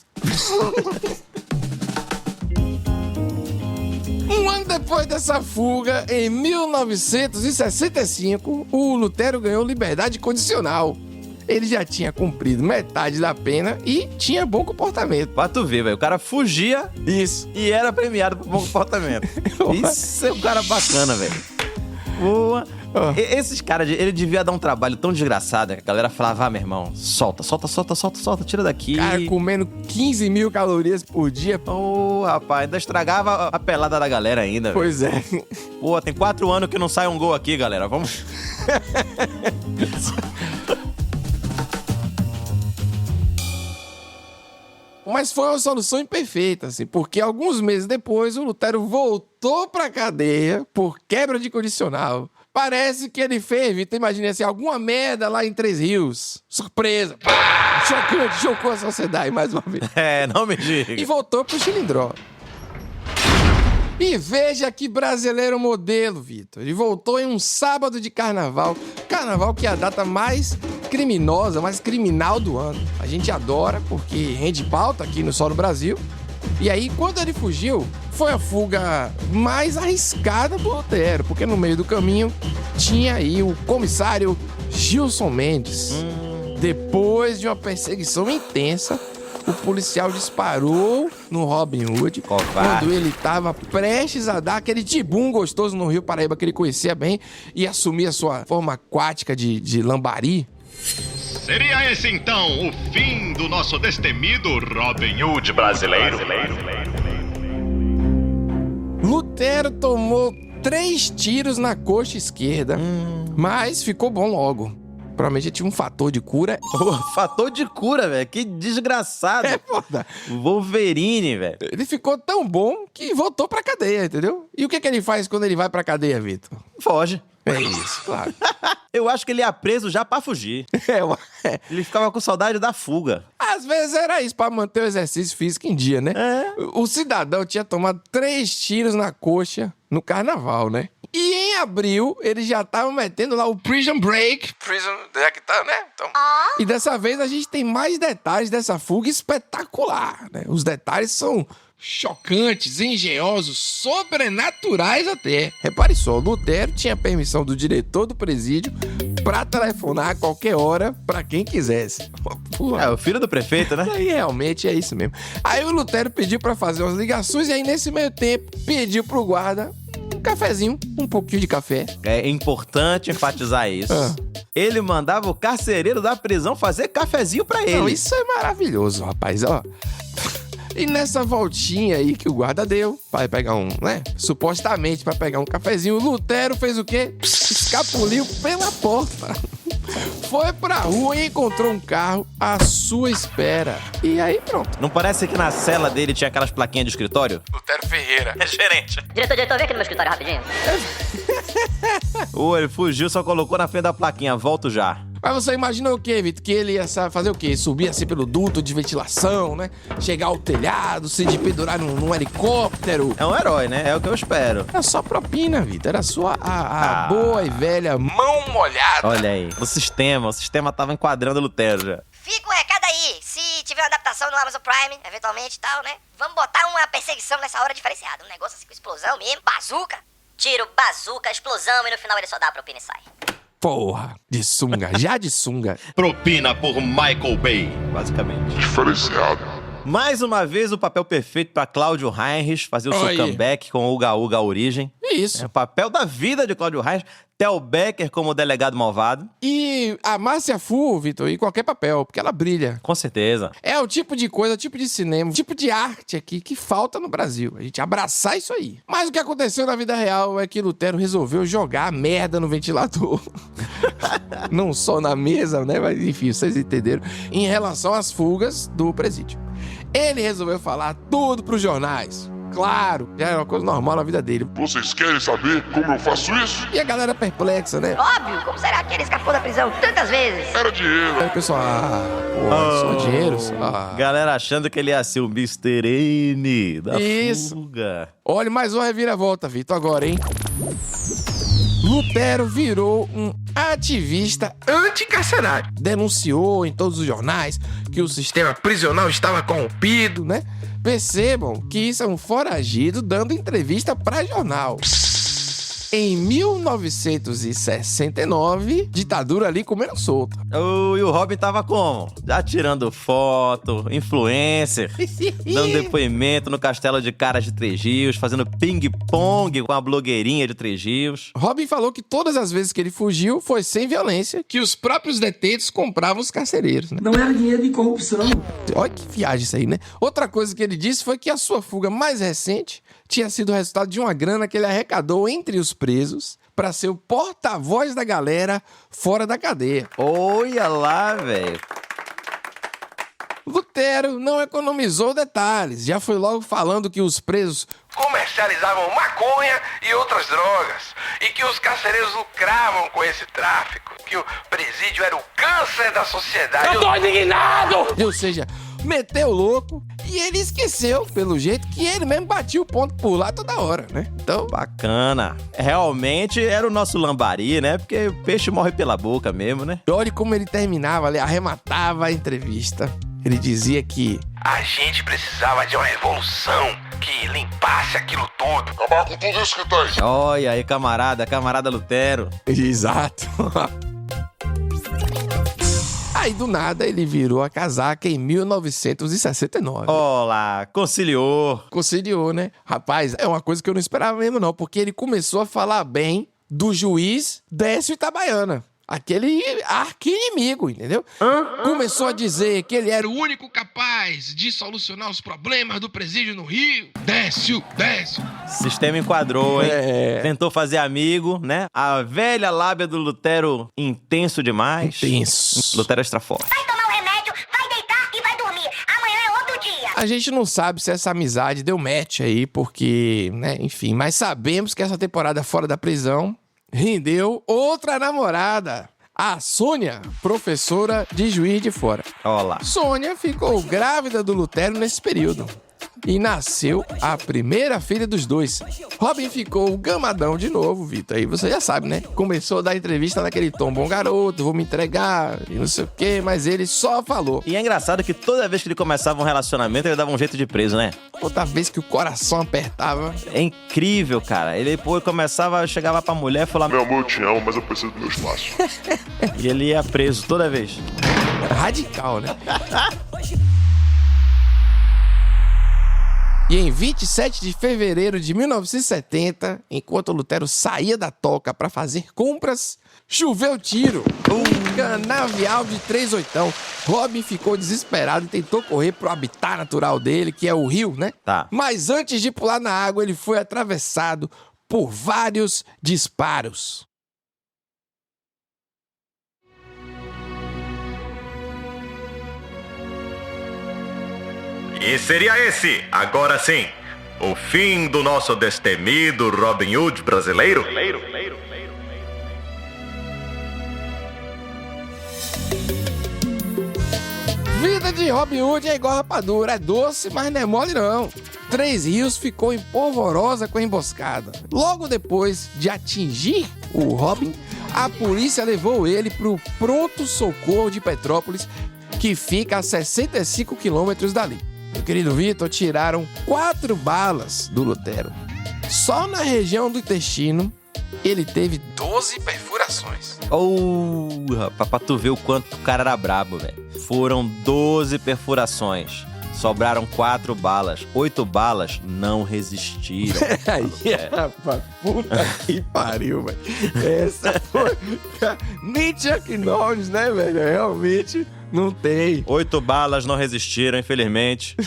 Speaker 2: Um ano depois dessa fuga, em 1965, o Lutero ganhou liberdade condicional. Ele já tinha cumprido metade da pena e tinha bom comportamento.
Speaker 3: Pra tu ver, velho, o cara fugia e era premiado por bom comportamento. Isso é um cara bacana, velho. Boa. Esses caras, ele devia dar um trabalho tão desgraçado que a galera falava, meu irmão, solta, tira daqui.
Speaker 2: Cara, comendo 15 mil calorias por dia.
Speaker 3: Rapaz, ainda estragava a pelada da galera ainda.
Speaker 2: Pois é.
Speaker 3: Pô, tem 4 anos que não sai um gol aqui, galera, vamos...
Speaker 2: Mas foi uma solução imperfeita, assim, porque alguns meses depois o Lutero voltou pra cadeia por quebra de condicional. Parece que ele fez, Vitor, imagina assim, alguma merda lá em Três Rios. Surpresa! Pá! Chocante, chocou a sociedade mais uma vez.
Speaker 3: Não me diga.
Speaker 2: E voltou pro Chilindró. E veja que brasileiro modelo, Vitor. Ele voltou em um sábado de carnaval. Carnaval que é a data mais criminosa, mais criminal do ano. A gente adora porque rende pauta aqui no Só no Brasil. E aí, quando ele fugiu, foi a fuga mais arriscada do Lutero, porque no meio do caminho tinha aí o comissário Gilson Mendes. Depois de uma perseguição intensa, o policial disparou no Robin Hood quando ele estava prestes a dar aquele tibum gostoso no Rio Paraíba que ele conhecia bem e assumir a sua forma aquática de lambari.
Speaker 10: Seria esse, então, o fim do nosso destemido Robin Hood brasileiro?
Speaker 2: Lutero tomou 3 tiros na coxa esquerda, mas ficou bom logo. Provavelmente ele tinha um fator de cura.
Speaker 3: Fator de cura, velho. Que desgraçado.
Speaker 2: É foda.
Speaker 3: Wolverine, velho.
Speaker 2: Ele ficou tão bom que voltou pra cadeia, entendeu? E o que ele faz quando ele vai pra cadeia, Vitor?
Speaker 3: Foge.
Speaker 2: É isso, claro.
Speaker 3: Eu acho que ele ia preso já pra fugir. Ele ficava com saudade da fuga.
Speaker 2: Às vezes era isso, pra manter o exercício físico em dia, né? O cidadão tinha tomado 3 tiros na coxa no carnaval, né? E em abril, ele já tava metendo lá o Prison Break. Prison, já que tá, né? Então. E dessa vez a gente tem mais detalhes dessa fuga espetacular, né? Os detalhes são chocantes, engenhosos, sobrenaturais até. Repare só, o Lutero tinha permissão do diretor do presídio pra telefonar a qualquer hora pra quem quisesse.
Speaker 3: É o filho do prefeito, né?
Speaker 2: Aí realmente é isso mesmo. Aí o Lutero pediu pra fazer umas ligações e aí nesse meio tempo pediu pro guarda um cafezinho, um pouquinho de café.
Speaker 3: É importante enfatizar isso. Ele mandava o carcereiro da prisão fazer cafezinho pra ele.
Speaker 2: Não, isso é maravilhoso, rapaz, ó. E nessa voltinha aí que o guarda deu, pra pegar supostamente pra pegar um cafezinho, o Lutero fez o quê? Escapuliu pela porta. Foi pra rua e encontrou um carro à sua espera. E aí pronto.
Speaker 3: Não parece que na cela dele tinha aquelas plaquinhas de escritório?
Speaker 2: Lutero Ferreira.
Speaker 3: É gerente.
Speaker 5: Diretor, vem aqui no meu escritório rapidinho.
Speaker 3: Ele fugiu, só colocou na frente da plaquinha, volto já.
Speaker 2: Mas você imaginou o quê, Vitor? Que ele ia fazer o quê? Subir assim pelo duto de ventilação, né? Chegar ao telhado, se pendurar num helicóptero.
Speaker 3: É um herói, né? É o que eu espero.
Speaker 2: Era só propina, Vitor. Era só a boa e velha mão molhada.
Speaker 3: Olha aí, o sistema tava enquadrando o Lutero já.
Speaker 8: Fica um recado aí, se tiver uma adaptação no Amazon Prime, eventualmente e tal, né? Vamos botar uma perseguição nessa hora diferenciada. Um negócio assim com explosão mesmo, bazuca.
Speaker 5: Tiro, bazuca, explosão e no final ele só dá a propina e sai.
Speaker 2: Porra, de sunga, já de sunga.
Speaker 10: Propina por Michael Bay.
Speaker 3: Basicamente.
Speaker 4: Diferenciado.
Speaker 3: Mais uma vez o papel perfeito pra Cláudio Heinrich fazer o seu comeback com o Uga Uga a Origem.
Speaker 2: Isso.
Speaker 3: É o papel da vida de Cláudio Heinrich. Tel Becker como delegado malvado.
Speaker 2: E a Márcia Fu, Vitor, em qualquer papel, porque ela brilha.
Speaker 3: Com certeza.
Speaker 2: É o tipo de coisa, o tipo de cinema, o tipo de arte aqui que falta no Brasil. A gente abraçar isso aí. Mas o que aconteceu na vida real é que Lutero resolveu jogar a merda no ventilador. Não só na mesa, né? Mas enfim, vocês entenderam. Em relação às fugas do presídio. Ele resolveu falar tudo pros jornais. Claro, já era uma coisa normal na vida dele.
Speaker 4: Vocês querem saber como eu faço isso?
Speaker 2: E a galera perplexa, né?
Speaker 8: Óbvio, como será que ele escapou da prisão tantas vezes?
Speaker 4: Era dinheiro.
Speaker 2: Aí o pessoal, só dinheiro.
Speaker 3: Galera achando que ele ia ser o Mr. N da
Speaker 2: Isso.
Speaker 3: fuga.
Speaker 2: Olha, mais uma reviravolta, Vitor, agora, hein? Lutero virou um ativista anticarcerário. Denunciou em todos os jornais que o sistema prisional estava corrompido, né? Percebam que isso é um foragido dando entrevista para jornal. Em 1969, ditadura ali comendo solta.
Speaker 3: E o Robin tava como? Já tirando foto, influencer, dando depoimento no castelo de Caras de Três Rios, fazendo ping-pong com a blogueirinha de Três Rios.
Speaker 2: Robin falou que todas as vezes que ele fugiu foi sem violência, que os próprios detentos compravam os carcereiros, né?
Speaker 11: Não era dinheiro de corrupção.
Speaker 2: Olha que viagem isso aí, né? Outra coisa que ele disse foi que a sua fuga mais recente tinha sido o resultado de uma grana que ele arrecadou entre os presos para ser o porta-voz da galera fora da cadeia.
Speaker 3: Olha lá, velho.
Speaker 2: Lutero não economizou detalhes, já foi logo falando que os presos comercializavam maconha e outras drogas, e que os carcereiros lucravam com esse tráfico, que o presídio era o câncer da sociedade. Eu tô indignado! Ou seja, meteu o louco e ele esqueceu, pelo jeito, que ele mesmo batia o ponto por lá toda hora, né? Então,
Speaker 3: bacana. Realmente era o nosso lambari, né? Porque o peixe morre pela boca mesmo, né?
Speaker 2: Olha como ele terminava ali, arrematava a entrevista. Ele dizia que
Speaker 11: a gente precisava de uma revolução que limpasse aquilo tudo.
Speaker 4: Acabar com tudo isso que tá aí.
Speaker 3: Olha aí, camarada Lutero.
Speaker 2: Exato. Aí, do nada, ele virou a casaca em 1969.
Speaker 3: Olá, conciliou.
Speaker 2: Conciliou, né? Rapaz, é uma coisa que eu não esperava mesmo, não. Porque ele começou a falar bem do juiz Décio Itabaiana. Aquele arqui-inimigo, entendeu? Começou a dizer que ele era o único capaz de solucionar os problemas do presídio no Rio. Décio.
Speaker 3: Sistema enquadrou, hein? Tentou fazer amigo, né? A velha lábia do Lutero intenso demais.
Speaker 2: Intenso.
Speaker 3: Lutero extra forte.
Speaker 5: Vai tomar um remédio, vai deitar e vai dormir. Amanhã é outro dia.
Speaker 2: A gente não sabe se essa amizade deu match aí, porque, né, enfim. Mas sabemos que essa temporada fora da prisão rendeu outra namorada. A Sônia, professora de Juiz de Fora.
Speaker 3: Olá.
Speaker 2: Sônia ficou grávida do Lutero nesse período. E nasceu a primeira filha dos dois. Robin ficou gamadão de novo, Vitor. Aí você já sabe, né? Começou a dar entrevista naquele tom, bom garoto, vou me entregar, e não sei o quê, mas ele só falou.
Speaker 3: E é engraçado que toda vez que ele começava um relacionamento, ele dava um jeito de preso, né?
Speaker 2: Toda vez que o coração apertava.
Speaker 3: É incrível, cara. Ele, chegava pra mulher e falava:
Speaker 4: Meu amor, eu te amo, mas eu preciso do meu espaço.
Speaker 3: E ele ia preso toda vez.
Speaker 2: Radical, né? E em 27 de fevereiro de 1970, enquanto Lutero saía da toca para fazer compras, choveu tiro. Um canavial de 3/8. Robin ficou desesperado e tentou correr pro habitat natural dele, que é o rio, né?
Speaker 3: Tá.
Speaker 2: Mas antes de pular na água, ele foi atravessado por vários disparos.
Speaker 9: E seria esse, agora sim, o fim do nosso destemido Robin Hood brasileiro?
Speaker 2: Vida de Robin Hood é igual rapadura, é doce, mas não é mole não. Três Rios ficou em polvorosa com a emboscada. Logo depois de atingir o Robin, a polícia levou ele pro pronto-socorro de Petrópolis, que fica a 65 quilômetros dali. Meu querido Vitor, tiraram 4 balas do Lutero. Só na região do intestino, ele teve 12 perfurações.
Speaker 3: Rapaz, pra tu ver o quanto o cara era brabo, velho. Foram 12 perfurações. Sobraram 4 balas. 8 balas não resistiram.
Speaker 2: Aí, rapaz, puta que pariu, velho. Essa foi... Nem Chuck Norris, né, velho? Realmente não tem.
Speaker 3: 8 balas não resistiram, infelizmente.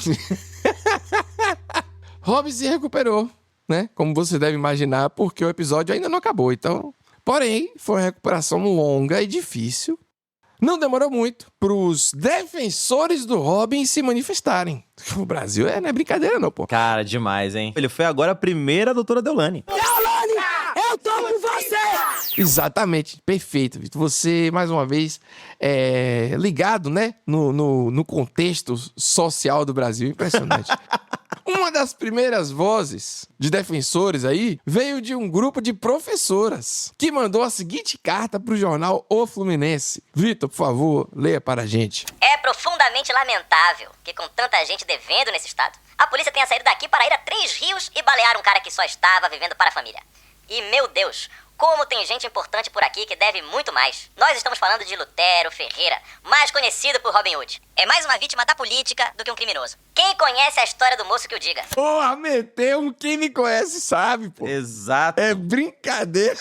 Speaker 2: Robin se recuperou, né? Como você deve imaginar, porque o episódio ainda não acabou. Então, porém, foi uma recuperação longa e difícil. Não demorou muito para os defensores do Robin se manifestarem. O Brasil não é brincadeira não, pô.
Speaker 3: Cara, demais, hein? Ele foi agora a primeira doutora Deolane.
Speaker 2: Deolane, eu tô com você! Exatamente, perfeito, Vitor. Você, mais uma vez, ligado, né? No contexto social do Brasil. Impressionante. Uma das primeiras vozes de defensores aí veio de um grupo de professoras que mandou a seguinte carta pro jornal O Fluminense. Vitor, por favor, leia para a gente.
Speaker 5: É profundamente lamentável que, com tanta gente devendo nesse estado, a polícia tenha saído daqui para ir a Três Rios e balear um cara que só estava vivendo para a família. E, meu Deus, como tem gente importante por aqui que deve muito mais. Nós estamos falando de Lutero Ferreira, mais conhecido por Robin Hood. É mais uma vítima da política do que um criminoso. Quem conhece a história do moço que o diga?
Speaker 2: Porra, meteu um quem me conhece sabe, pô.
Speaker 3: Exato.
Speaker 2: É brincadeira.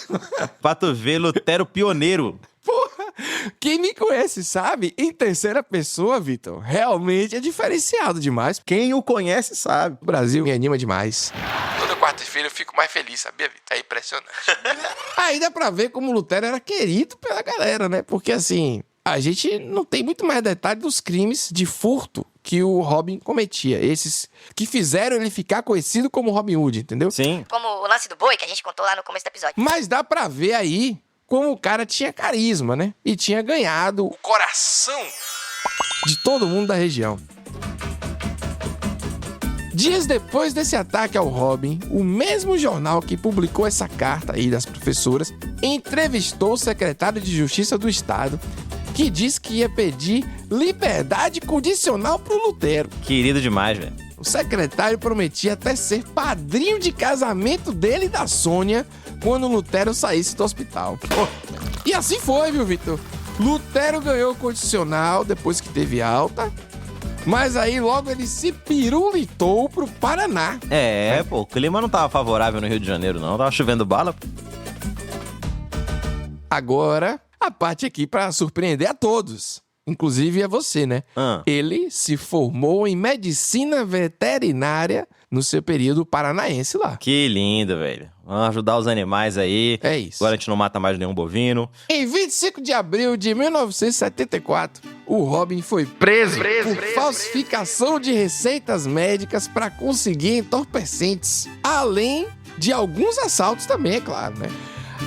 Speaker 3: Pra tu ver, Lutero pioneiro.
Speaker 2: Porra, quem me conhece sabe, em terceira pessoa, Vitor, realmente é diferenciado demais.
Speaker 3: Quem o conhece sabe.
Speaker 2: O Brasil me anima demais. Toda quarta-feira eu fico mais feliz, sabia, Vitor? É impressionante. Aí dá pra ver como o Lutero era querido pela galera, né? Porque assim, a gente não tem muito mais detalhe dos crimes de furto que o Robin cometia. Esses que fizeram ele ficar conhecido como Robin Hood, entendeu?
Speaker 3: Sim.
Speaker 8: Como o lance do boi que a gente contou lá no começo do episódio.
Speaker 2: Mas dá pra ver aí como o cara tinha carisma, né? E tinha ganhado o coração de todo mundo da região. Dias depois desse ataque ao Robin, o mesmo jornal que publicou essa carta aí das professoras entrevistou o secretário de Justiça do Estado que disse que ia pedir liberdade condicional pro Lutero.
Speaker 3: Querido demais, velho.
Speaker 2: O secretário prometia até ser padrinho de casamento dele e da Sônia quando Lutero saísse do hospital. E assim foi, viu, Vitor? Lutero ganhou o condicional depois que teve alta, mas aí logo ele se pirulitou pro Paraná.
Speaker 3: O clima não tava favorável no Rio de Janeiro, não. Tava chovendo bala.
Speaker 2: Agora, a parte aqui pra surpreender a todos. Inclusive a você, né? Ele se formou em medicina veterinária no seu período paranaense lá.
Speaker 3: Que lindo, velho. Vamos ajudar os animais aí.
Speaker 2: É isso.
Speaker 3: Agora a gente não mata mais nenhum bovino.
Speaker 2: Em 25 de abril de 1974, o Robin foi preso por falsificação de receitas médicas para conseguir entorpecentes. Além de alguns assaltos também, é claro, né?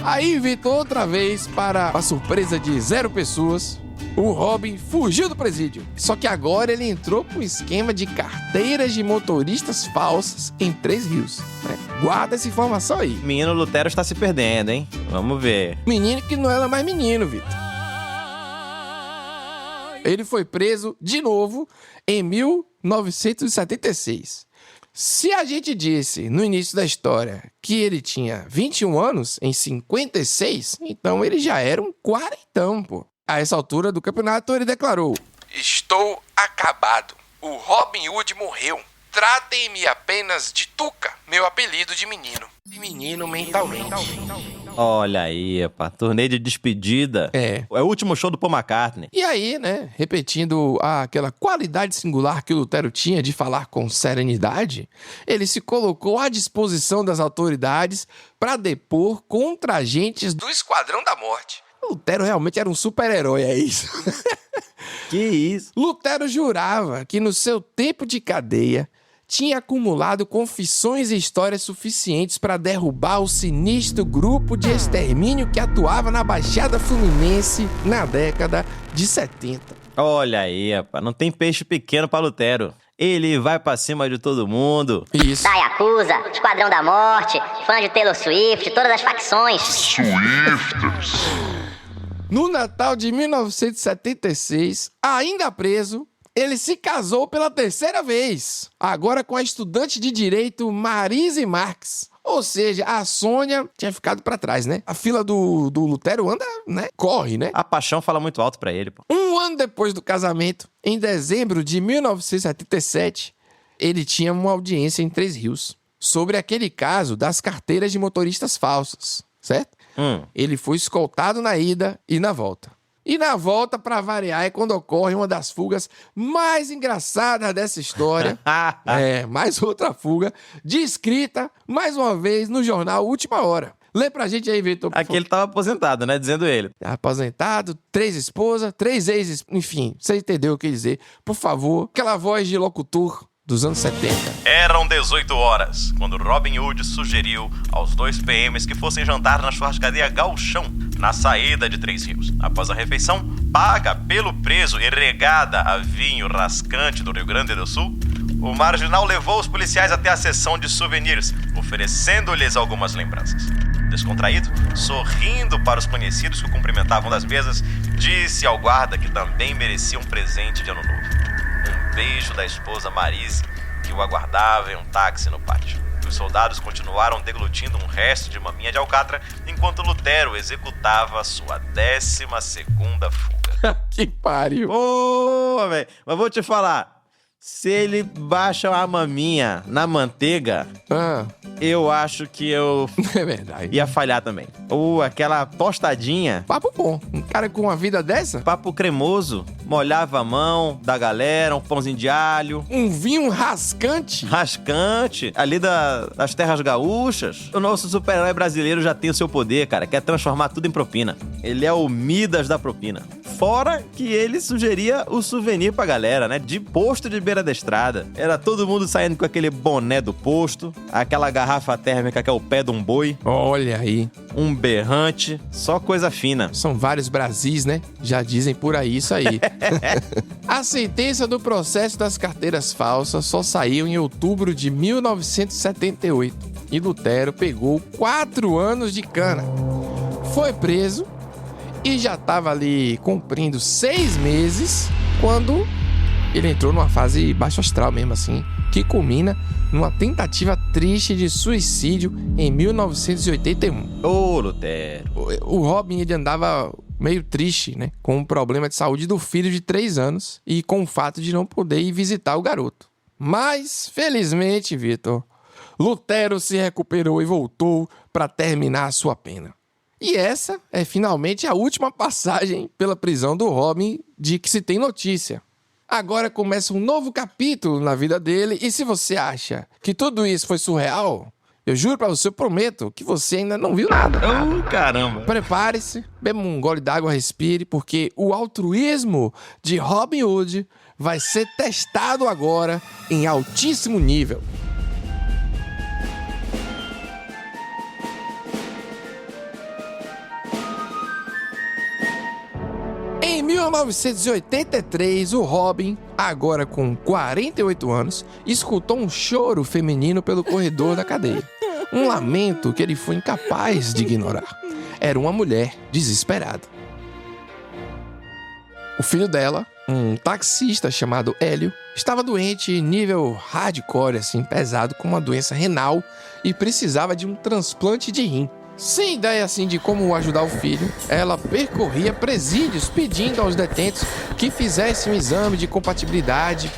Speaker 2: Aí, Vitor, outra vez, para a surpresa de 0 pessoas, o Robin fugiu do presídio. Só que agora ele entrou com um esquema de carteiras de motoristas falsas em Três Rios. Né? Guarda essa informação aí.
Speaker 3: Menino Lutero está se perdendo, hein? Vamos ver.
Speaker 2: Menino que não era mais menino, Vitor. Ele foi preso de novo em 1976. Se a gente disse no início da história que ele tinha 21 anos em 56, então ele já era um quarentão, pô. A essa altura do campeonato, ele declarou: "Estou acabado. O Robin Hood morreu. Tratem-me apenas de Tuca, meu apelido de menino. De menino mentalmente."
Speaker 3: Olha aí, pá. Turnê de despedida. É o último show do Paul McCartney.
Speaker 2: E aí, né, repetindo aquela qualidade singular que o Lutero tinha de falar com serenidade, ele se colocou à disposição das autoridades para depor contra agentes do Esquadrão da Morte. Lutero realmente era um super-herói, é isso?
Speaker 3: Que isso?
Speaker 2: Lutero jurava que no seu tempo de cadeia tinha acumulado confissões e histórias suficientes para derrubar o sinistro grupo de extermínio que atuava na Baixada Fluminense na década de 70.
Speaker 3: Olha aí, rapaz, não tem peixe pequeno para Lutero. Ele vai pra cima de todo mundo.
Speaker 2: Isso.
Speaker 5: Da Yakuza, Esquadrão da Morte, fã de Taylor Swift, todas as facções.
Speaker 4: Swifters.
Speaker 2: No Natal de 1976, ainda preso, ele se casou pela 3ª vez. Agora com a estudante de direito Marise Marques. Ou seja, a Sônia tinha ficado pra trás, né? A fila do Lutero anda, né? Corre, né?
Speaker 3: A paixão fala muito alto pra ele, pô.
Speaker 2: Um ano depois do casamento, em dezembro de 1977, ele tinha uma audiência em Três Rios sobre aquele caso das carteiras de motoristas falsas, certo? Ele foi escoltado na ida e na volta. E na volta, pra variar, é quando ocorre uma das fugas mais engraçadas dessa história. Mais outra fuga, descrita, mais uma vez, no jornal Última Hora. Lê pra gente aí, Vitor.
Speaker 3: Aqui ele tava aposentado, né? Dizendo ele.
Speaker 2: Aposentado, 3 esposas, 3 ex... Enfim, você entendeu o que dizer. Por favor, aquela voz de locutor dos anos 70.
Speaker 9: Eram 18 horas, quando Robin Hood sugeriu aos 2 PMs que fossem jantar na churrascaria Galchão, na saída de Três Rios. Após a refeição, paga pelo preso e regada a vinho rascante do Rio Grande do Sul, o marginal levou os policiais até a seção de souvenirs, oferecendo-lhes algumas lembranças. Descontraído, sorrindo para os conhecidos que o cumprimentavam das mesas, disse ao guarda que também merecia um presente de ano novo. Um beijo da esposa Marise, que o aguardava em um táxi no pátio. Os soldados continuaram deglutindo um resto de maminha de alcatra, enquanto Lutero executava sua 12ª fuga.
Speaker 2: Que pariu!
Speaker 3: Ô, velho, mas vou te falar, se ele baixa a maminha na manteiga, eu acho que eu
Speaker 2: é verdade.
Speaker 3: Ia falhar também. Ou aquela tostadinha.
Speaker 2: Papo bom. Um cara com uma vida dessa?
Speaker 3: Papo cremoso. Molhava a mão da galera, um pãozinho de alho.
Speaker 2: Um vinho rascante.
Speaker 3: Rascante. Ali das terras gaúchas. O nosso super-herói brasileiro já tem o seu poder, cara. Quer transformar tudo em propina. Ele é o Midas da propina. Fora que ele sugeria o souvenir pra galera, né? De posto de beira da estrada. Era todo mundo saindo com aquele boné do posto, aquela garrafa térmica que é o pé de um boi.
Speaker 2: Olha aí.
Speaker 3: Um berrante, só coisa fina.
Speaker 2: São vários Brasis, né? Já dizem por aí isso aí. A sentença do processo das carteiras falsas só saiu em outubro de 1978. E Lutero pegou 4 anos de cana. Foi preso e já estava ali cumprindo 6 meses quando ele entrou numa fase baixo astral mesmo assim, que culmina numa tentativa triste de suicídio em 1981.
Speaker 3: Ô, Lutero.
Speaker 2: O Robin, ele andava meio triste, né? Com o problema de saúde do filho de 3 anos e com o fato de não poder ir visitar o garoto. Mas, felizmente, Vitor, Lutero se recuperou e voltou para terminar a sua pena. E essa é finalmente a última passagem pela prisão do Robin de que se tem notícia. Agora começa um novo capítulo na vida dele, e se você acha que tudo isso foi surreal, eu juro pra você, eu prometo que você ainda não viu nada.
Speaker 3: Oh, caramba.
Speaker 2: Prepare-se, beba um gole d'água, respire, porque o altruísmo de Robin Hood vai ser testado agora em altíssimo nível. Em 1983, o Robin, agora com 48 anos, escutou um choro feminino pelo corredor da cadeia. Um lamento que ele foi incapaz de ignorar. Era uma mulher desesperada. O filho dela, um taxista chamado Hélio, estava doente nível hardcore, assim, pesado, com uma doença renal e precisava de um transplante de rim. Sem ideia assim de como ajudar o filho, ela percorria presídios pedindo aos detentos que fizessem um exame de compatibilidade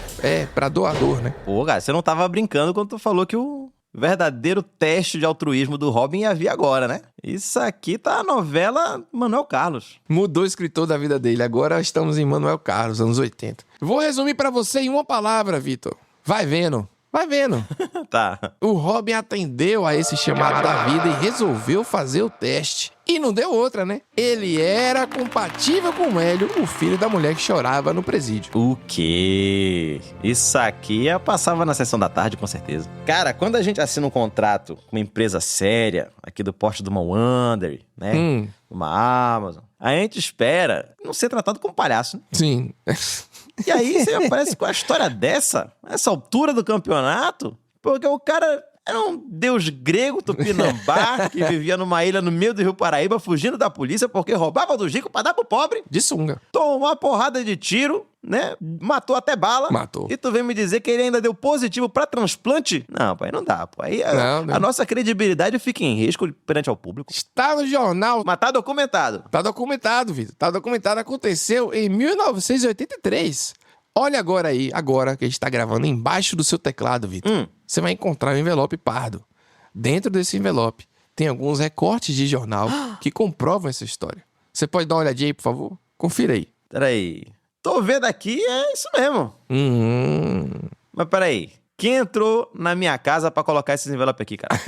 Speaker 2: para doador, né?
Speaker 3: Pô, cara, você não tava brincando quando tu falou que o verdadeiro teste de altruísmo do Robin ia vir agora, né? Isso aqui tá a novela Manuel Carlos.
Speaker 2: Mudou o escritor da vida dele, agora estamos em Manuel Carlos, anos 80. Vou resumir pra você em uma palavra, Vitor. Vai vendo. Vai vendo.
Speaker 3: Tá.
Speaker 2: O Robin atendeu a esse chamado da vida e resolveu fazer o teste. E não deu outra, né? Ele era compatível com o Hélio, o filho da mulher que chorava no presídio.
Speaker 3: O quê? Isso aqui passava na sessão da tarde, com certeza. Cara, quando a gente assina um contrato com uma empresa séria, aqui do porte de uma Wonder, né? Uma Amazon, a gente espera não ser tratado como palhaço, né?
Speaker 2: Sim.
Speaker 3: E aí você aparece com a história dessa, nessa altura do campeonato, porque o cara era um deus grego tupinambá que vivia numa ilha no meio do Rio Paraíba fugindo da polícia porque roubava dos ricos pra dar pro pobre.
Speaker 2: De sunga.
Speaker 3: Tomou uma porrada de tiro, né? Matou até bala.
Speaker 2: Matou.
Speaker 3: E tu vem me dizer que ele ainda deu positivo pra transplante? Não, pai, não dá, pô. Aí a nossa credibilidade fica em risco perante ao público.
Speaker 2: Está no jornal.
Speaker 3: Mas tá documentado.
Speaker 2: Tá documentado, Vitor. Tá documentado. Aconteceu em 1983. Olha agora aí, agora que a gente tá gravando, embaixo do seu teclado, Vitor. Você vai encontrar um envelope pardo. Dentro desse envelope tem alguns recortes de jornal que comprovam essa história. Você pode dar uma olhadinha aí, por favor? Confira aí.
Speaker 3: Peraí. Tô vendo aqui, é isso mesmo. Mas peraí. Quem entrou na minha casa pra colocar esses envelopes aqui, cara?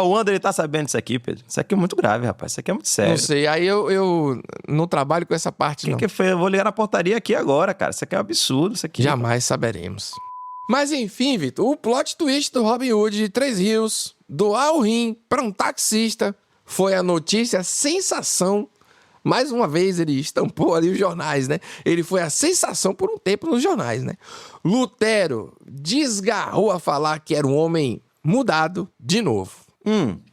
Speaker 3: O André, ele tá sabendo disso aqui, Pedro. Isso aqui é muito grave, rapaz. Isso aqui é muito sério.
Speaker 2: Não sei, aí eu não trabalho com essa parte, não.
Speaker 3: Que foi? Eu vou ligar na portaria aqui agora, cara. Isso aqui é um absurdo, isso aqui.
Speaker 2: Jamais saberemos. Mas enfim, Vitor, o plot twist do Robin Hood de Três Rios, doar o rim pra um taxista, foi a notícia sensação. Mais uma vez ele estampou ali os jornais, né? Ele foi a sensação por um tempo nos jornais, né? Lutero desgarrou a falar que era um homem mudado de novo.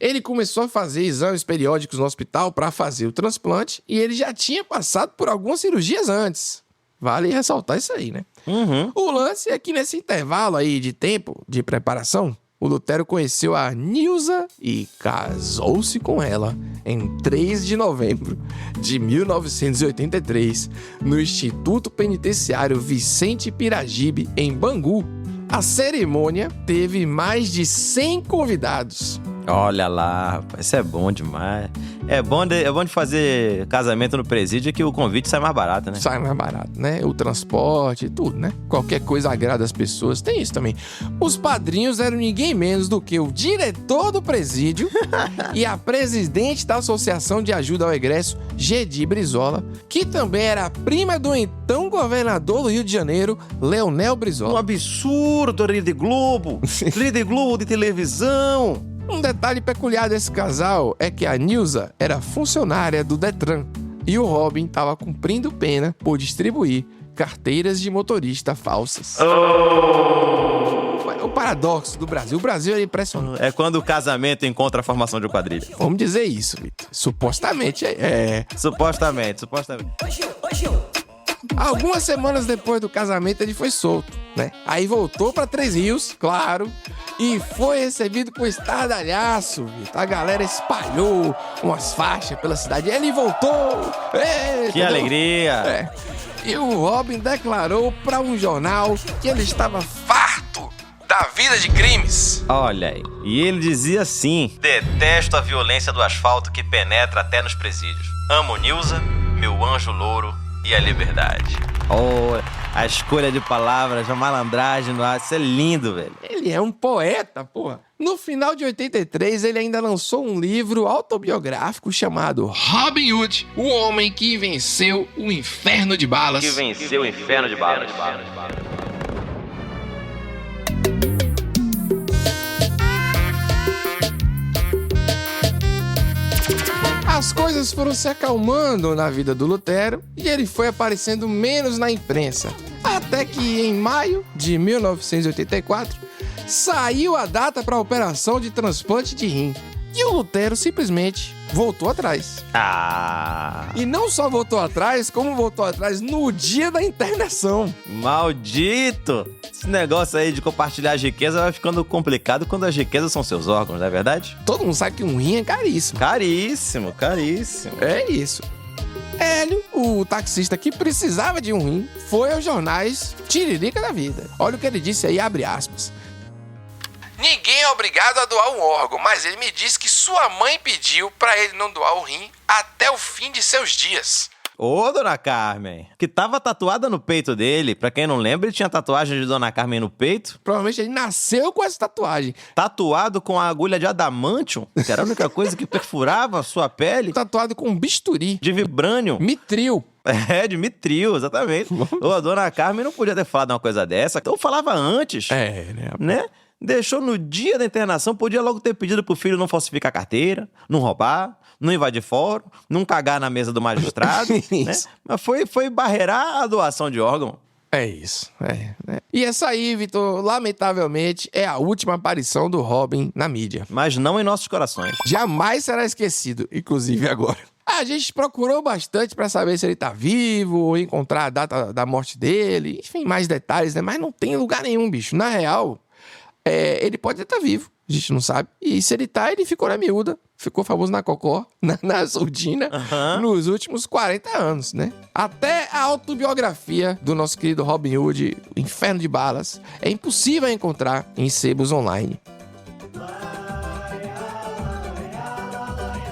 Speaker 2: Ele começou a fazer exames periódicos no hospital para fazer o transplante e ele já tinha passado por algumas cirurgias antes. Vale ressaltar isso aí, né? O lance é que nesse intervalo aí de tempo de preparação, o Lutero conheceu a Nilza e casou-se com ela em 3 de novembro de 1983, no Instituto Penitenciário Vicente Piragibe, em Bangu. A cerimônia teve mais de 100 convidados.
Speaker 3: Olha lá, rapaz, isso é bom demais. É bom de fazer casamento no presídio que o convite sai mais barato, né?
Speaker 2: Sai mais barato, né? O transporte, tudo, né? Qualquer coisa agrada as pessoas. Tem isso também. Os padrinhos eram ninguém menos do que o diretor do presídio e a presidente da Associação de Ajuda ao Egresso, Gedi Brizola, que também era a prima do então governador do Rio de Janeiro, Leonel Brizola.
Speaker 3: Um absurdo, Rede Globo! Rede Globo de televisão!
Speaker 2: Um detalhe peculiar desse casal é que a Nilza era funcionária do Detran e o Robin estava cumprindo pena por distribuir carteiras de motorista falsas. O paradoxo do Brasil. O Brasil é impressionante.
Speaker 3: É quando o casamento encontra a formação de quadrilha.
Speaker 2: Vamos dizer isso, Vitor. Supostamente
Speaker 3: Supostamente.
Speaker 2: Algumas semanas depois do casamento, ele foi solto, né? Aí voltou pra Três Rios, claro, e foi recebido com estardalhaço, Vitor. A galera espalhou umas faixas pela cidade. Ele voltou!
Speaker 3: Que alegria!
Speaker 2: É. E o Robin declarou pra um jornal que ele estava farto da vida de crimes.
Speaker 3: Olha aí. E ele dizia assim: detesto a violência do asfalto que penetra até nos presídios. Amo Nilza, meu anjo louro e a liberdade. Oh, a escolha de palavras, a malandragem no ar, isso é lindo, velho.
Speaker 2: Ele é um poeta, porra. No final de 83, ele ainda lançou um livro autobiográfico chamado Robin Hood, o homem que venceu o inferno de balas. As coisas foram se acalmando na vida do Lutero e ele foi aparecendo menos na imprensa. Até que em maio de 1984, saiu a data para a operação de transplante de rim. E o Lutero simplesmente voltou atrás. E não só voltou atrás, como voltou atrás no dia da internação.
Speaker 3: Maldito! Esse negócio aí de compartilhar as riquezas vai ficando complicado quando as riquezas são seus órgãos, não é verdade?
Speaker 2: Todo mundo sabe que um rim é caríssimo.
Speaker 3: Caríssimo.
Speaker 2: É isso. Hélio, o taxista que precisava de um rim, foi aos jornais Tiririca da Vida. Olha o que ele disse aí, abre aspas. Ninguém é obrigado a doar um órgão, mas ele me disse que sua mãe pediu pra ele não doar o rim até o fim de seus dias.
Speaker 3: Ô, Dona Carmen, que tava tatuada no peito dele. Pra quem não lembra, ele tinha tatuagem de Dona Carmen no peito.
Speaker 2: Provavelmente ele nasceu com essa tatuagem.
Speaker 3: Tatuado com a agulha de adamantium, que era a única coisa que perfurava a sua pele.
Speaker 2: Tatuado com um bisturi.
Speaker 3: De vibrânio.
Speaker 2: Mitril.
Speaker 3: É, de mitril, exatamente. Ô, a Dona Carmen não podia ter falado uma coisa dessa. Então falava antes. Né? Deixou no dia da internação, podia logo ter pedido pro filho não falsificar a carteira, não roubar, não invadir fórum, não cagar na mesa do magistrado, né? Mas foi barreirar a doação de órgão.
Speaker 2: É isso, né? E essa aí, Vitor, lamentavelmente, é a última aparição do Robin na mídia.
Speaker 3: Mas não em nossos corações.
Speaker 2: Jamais será esquecido, inclusive agora. A gente procurou bastante pra saber se ele tá vivo, ou encontrar a data da morte dele, enfim, mais detalhes, né? Mas não tem lugar nenhum, bicho. Na real, ele pode estar vivo, a gente não sabe. E se ele tá, ele ficou na miúda, ficou famoso na cocó, na surdina, nos últimos 40 anos, né? Até a autobiografia do nosso querido Robin Hood, O Inferno de Balas, é impossível encontrar em sebos online.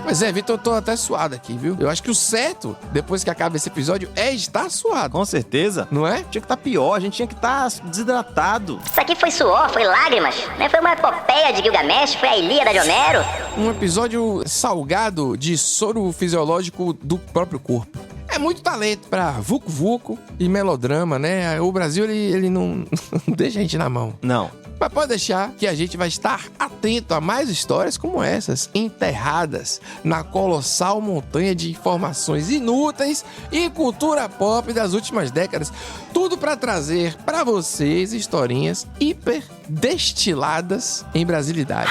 Speaker 2: Mas Vitor, eu tô até suado aqui, viu? Eu acho que o certo, depois que acaba esse episódio, é estar suado.
Speaker 3: Com certeza.
Speaker 2: Não é?
Speaker 3: Tinha que estar pior, a gente tinha que estar desidratado.
Speaker 5: Isso aqui foi suor, foi lágrimas, né? Foi uma epopeia de Gilgamesh, foi a Ilíada de Homero.
Speaker 2: Um episódio salgado de soro fisiológico do próprio corpo. É muito talento pra vucu-vucu e melodrama, né? O Brasil, ele não deixa a gente na mão.
Speaker 3: Não.
Speaker 2: Mas pode deixar que a gente vai estar atento a mais histórias como essas, enterradas na colossal montanha de informações inúteis e cultura pop das últimas décadas. Tudo para trazer para vocês historinhas hiper destiladas em brasilidade.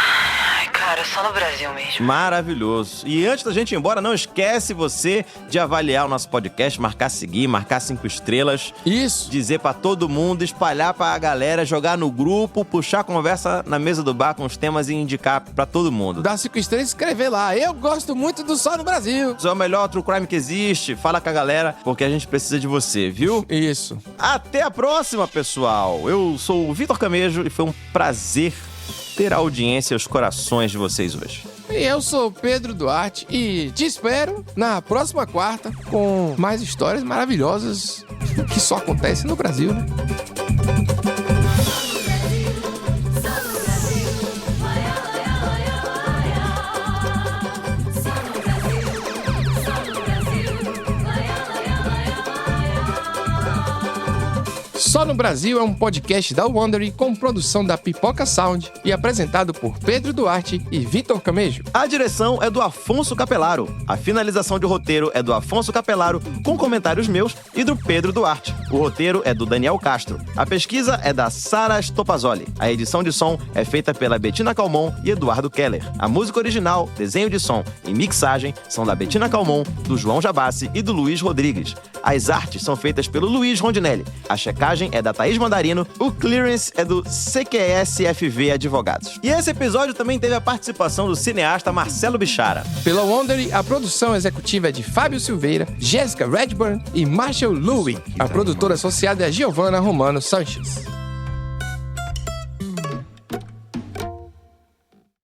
Speaker 8: Cara, só no Brasil mesmo.
Speaker 3: Maravilhoso. E antes da gente ir embora, não esquece você de avaliar o nosso podcast, marcar seguir, marcar 5 estrelas.
Speaker 2: Isso.
Speaker 3: Dizer pra todo mundo, espalhar pra galera, jogar no grupo, puxar conversa na mesa do bar com os temas e indicar pra todo mundo.
Speaker 2: Dar 5 estrelas e escrever lá. Eu gosto muito do Só no Brasil.
Speaker 3: Isso é o melhor true crime que existe. Fala com a galera, porque a gente precisa de você, viu?
Speaker 2: Isso.
Speaker 3: Até a próxima, pessoal. Eu sou o Vitor Camejo e foi um prazer ter a audiência e os corações de vocês hoje.
Speaker 2: E eu sou o Pedro Duarte e te espero na próxima quarta com mais histórias maravilhosas que só acontecem no Brasil, né? Só no Brasil é um podcast da Wondery com produção da Pipoca Sound e apresentado por Pedro Duarte e Vitor Camejo.
Speaker 3: A direção é do Afonso Capelaro. A finalização de roteiro é do Afonso Capelaro, com comentários meus e do Pedro Duarte. O roteiro é do Daniel Castro. A pesquisa é da Sara Stopazoli. A edição de som é feita pela Bettina Calmon e Eduardo Keller. A música original, desenho de som e mixagem são da Bettina Calmon, do João Jabassi e do Luiz Rodrigues. As artes são feitas pelo Luiz Rondinelli. A checagem é da Thaís Mandarino. O clearance é do CQSFV Advogados. E esse episódio também teve a participação do cineasta Marcelo Bichara.
Speaker 2: Pela Wondery, a produção executiva é de Fábio Silveira, Jéssica Redburn e Marshall Louie. A produtora associada é Giovanna Romano Sanches.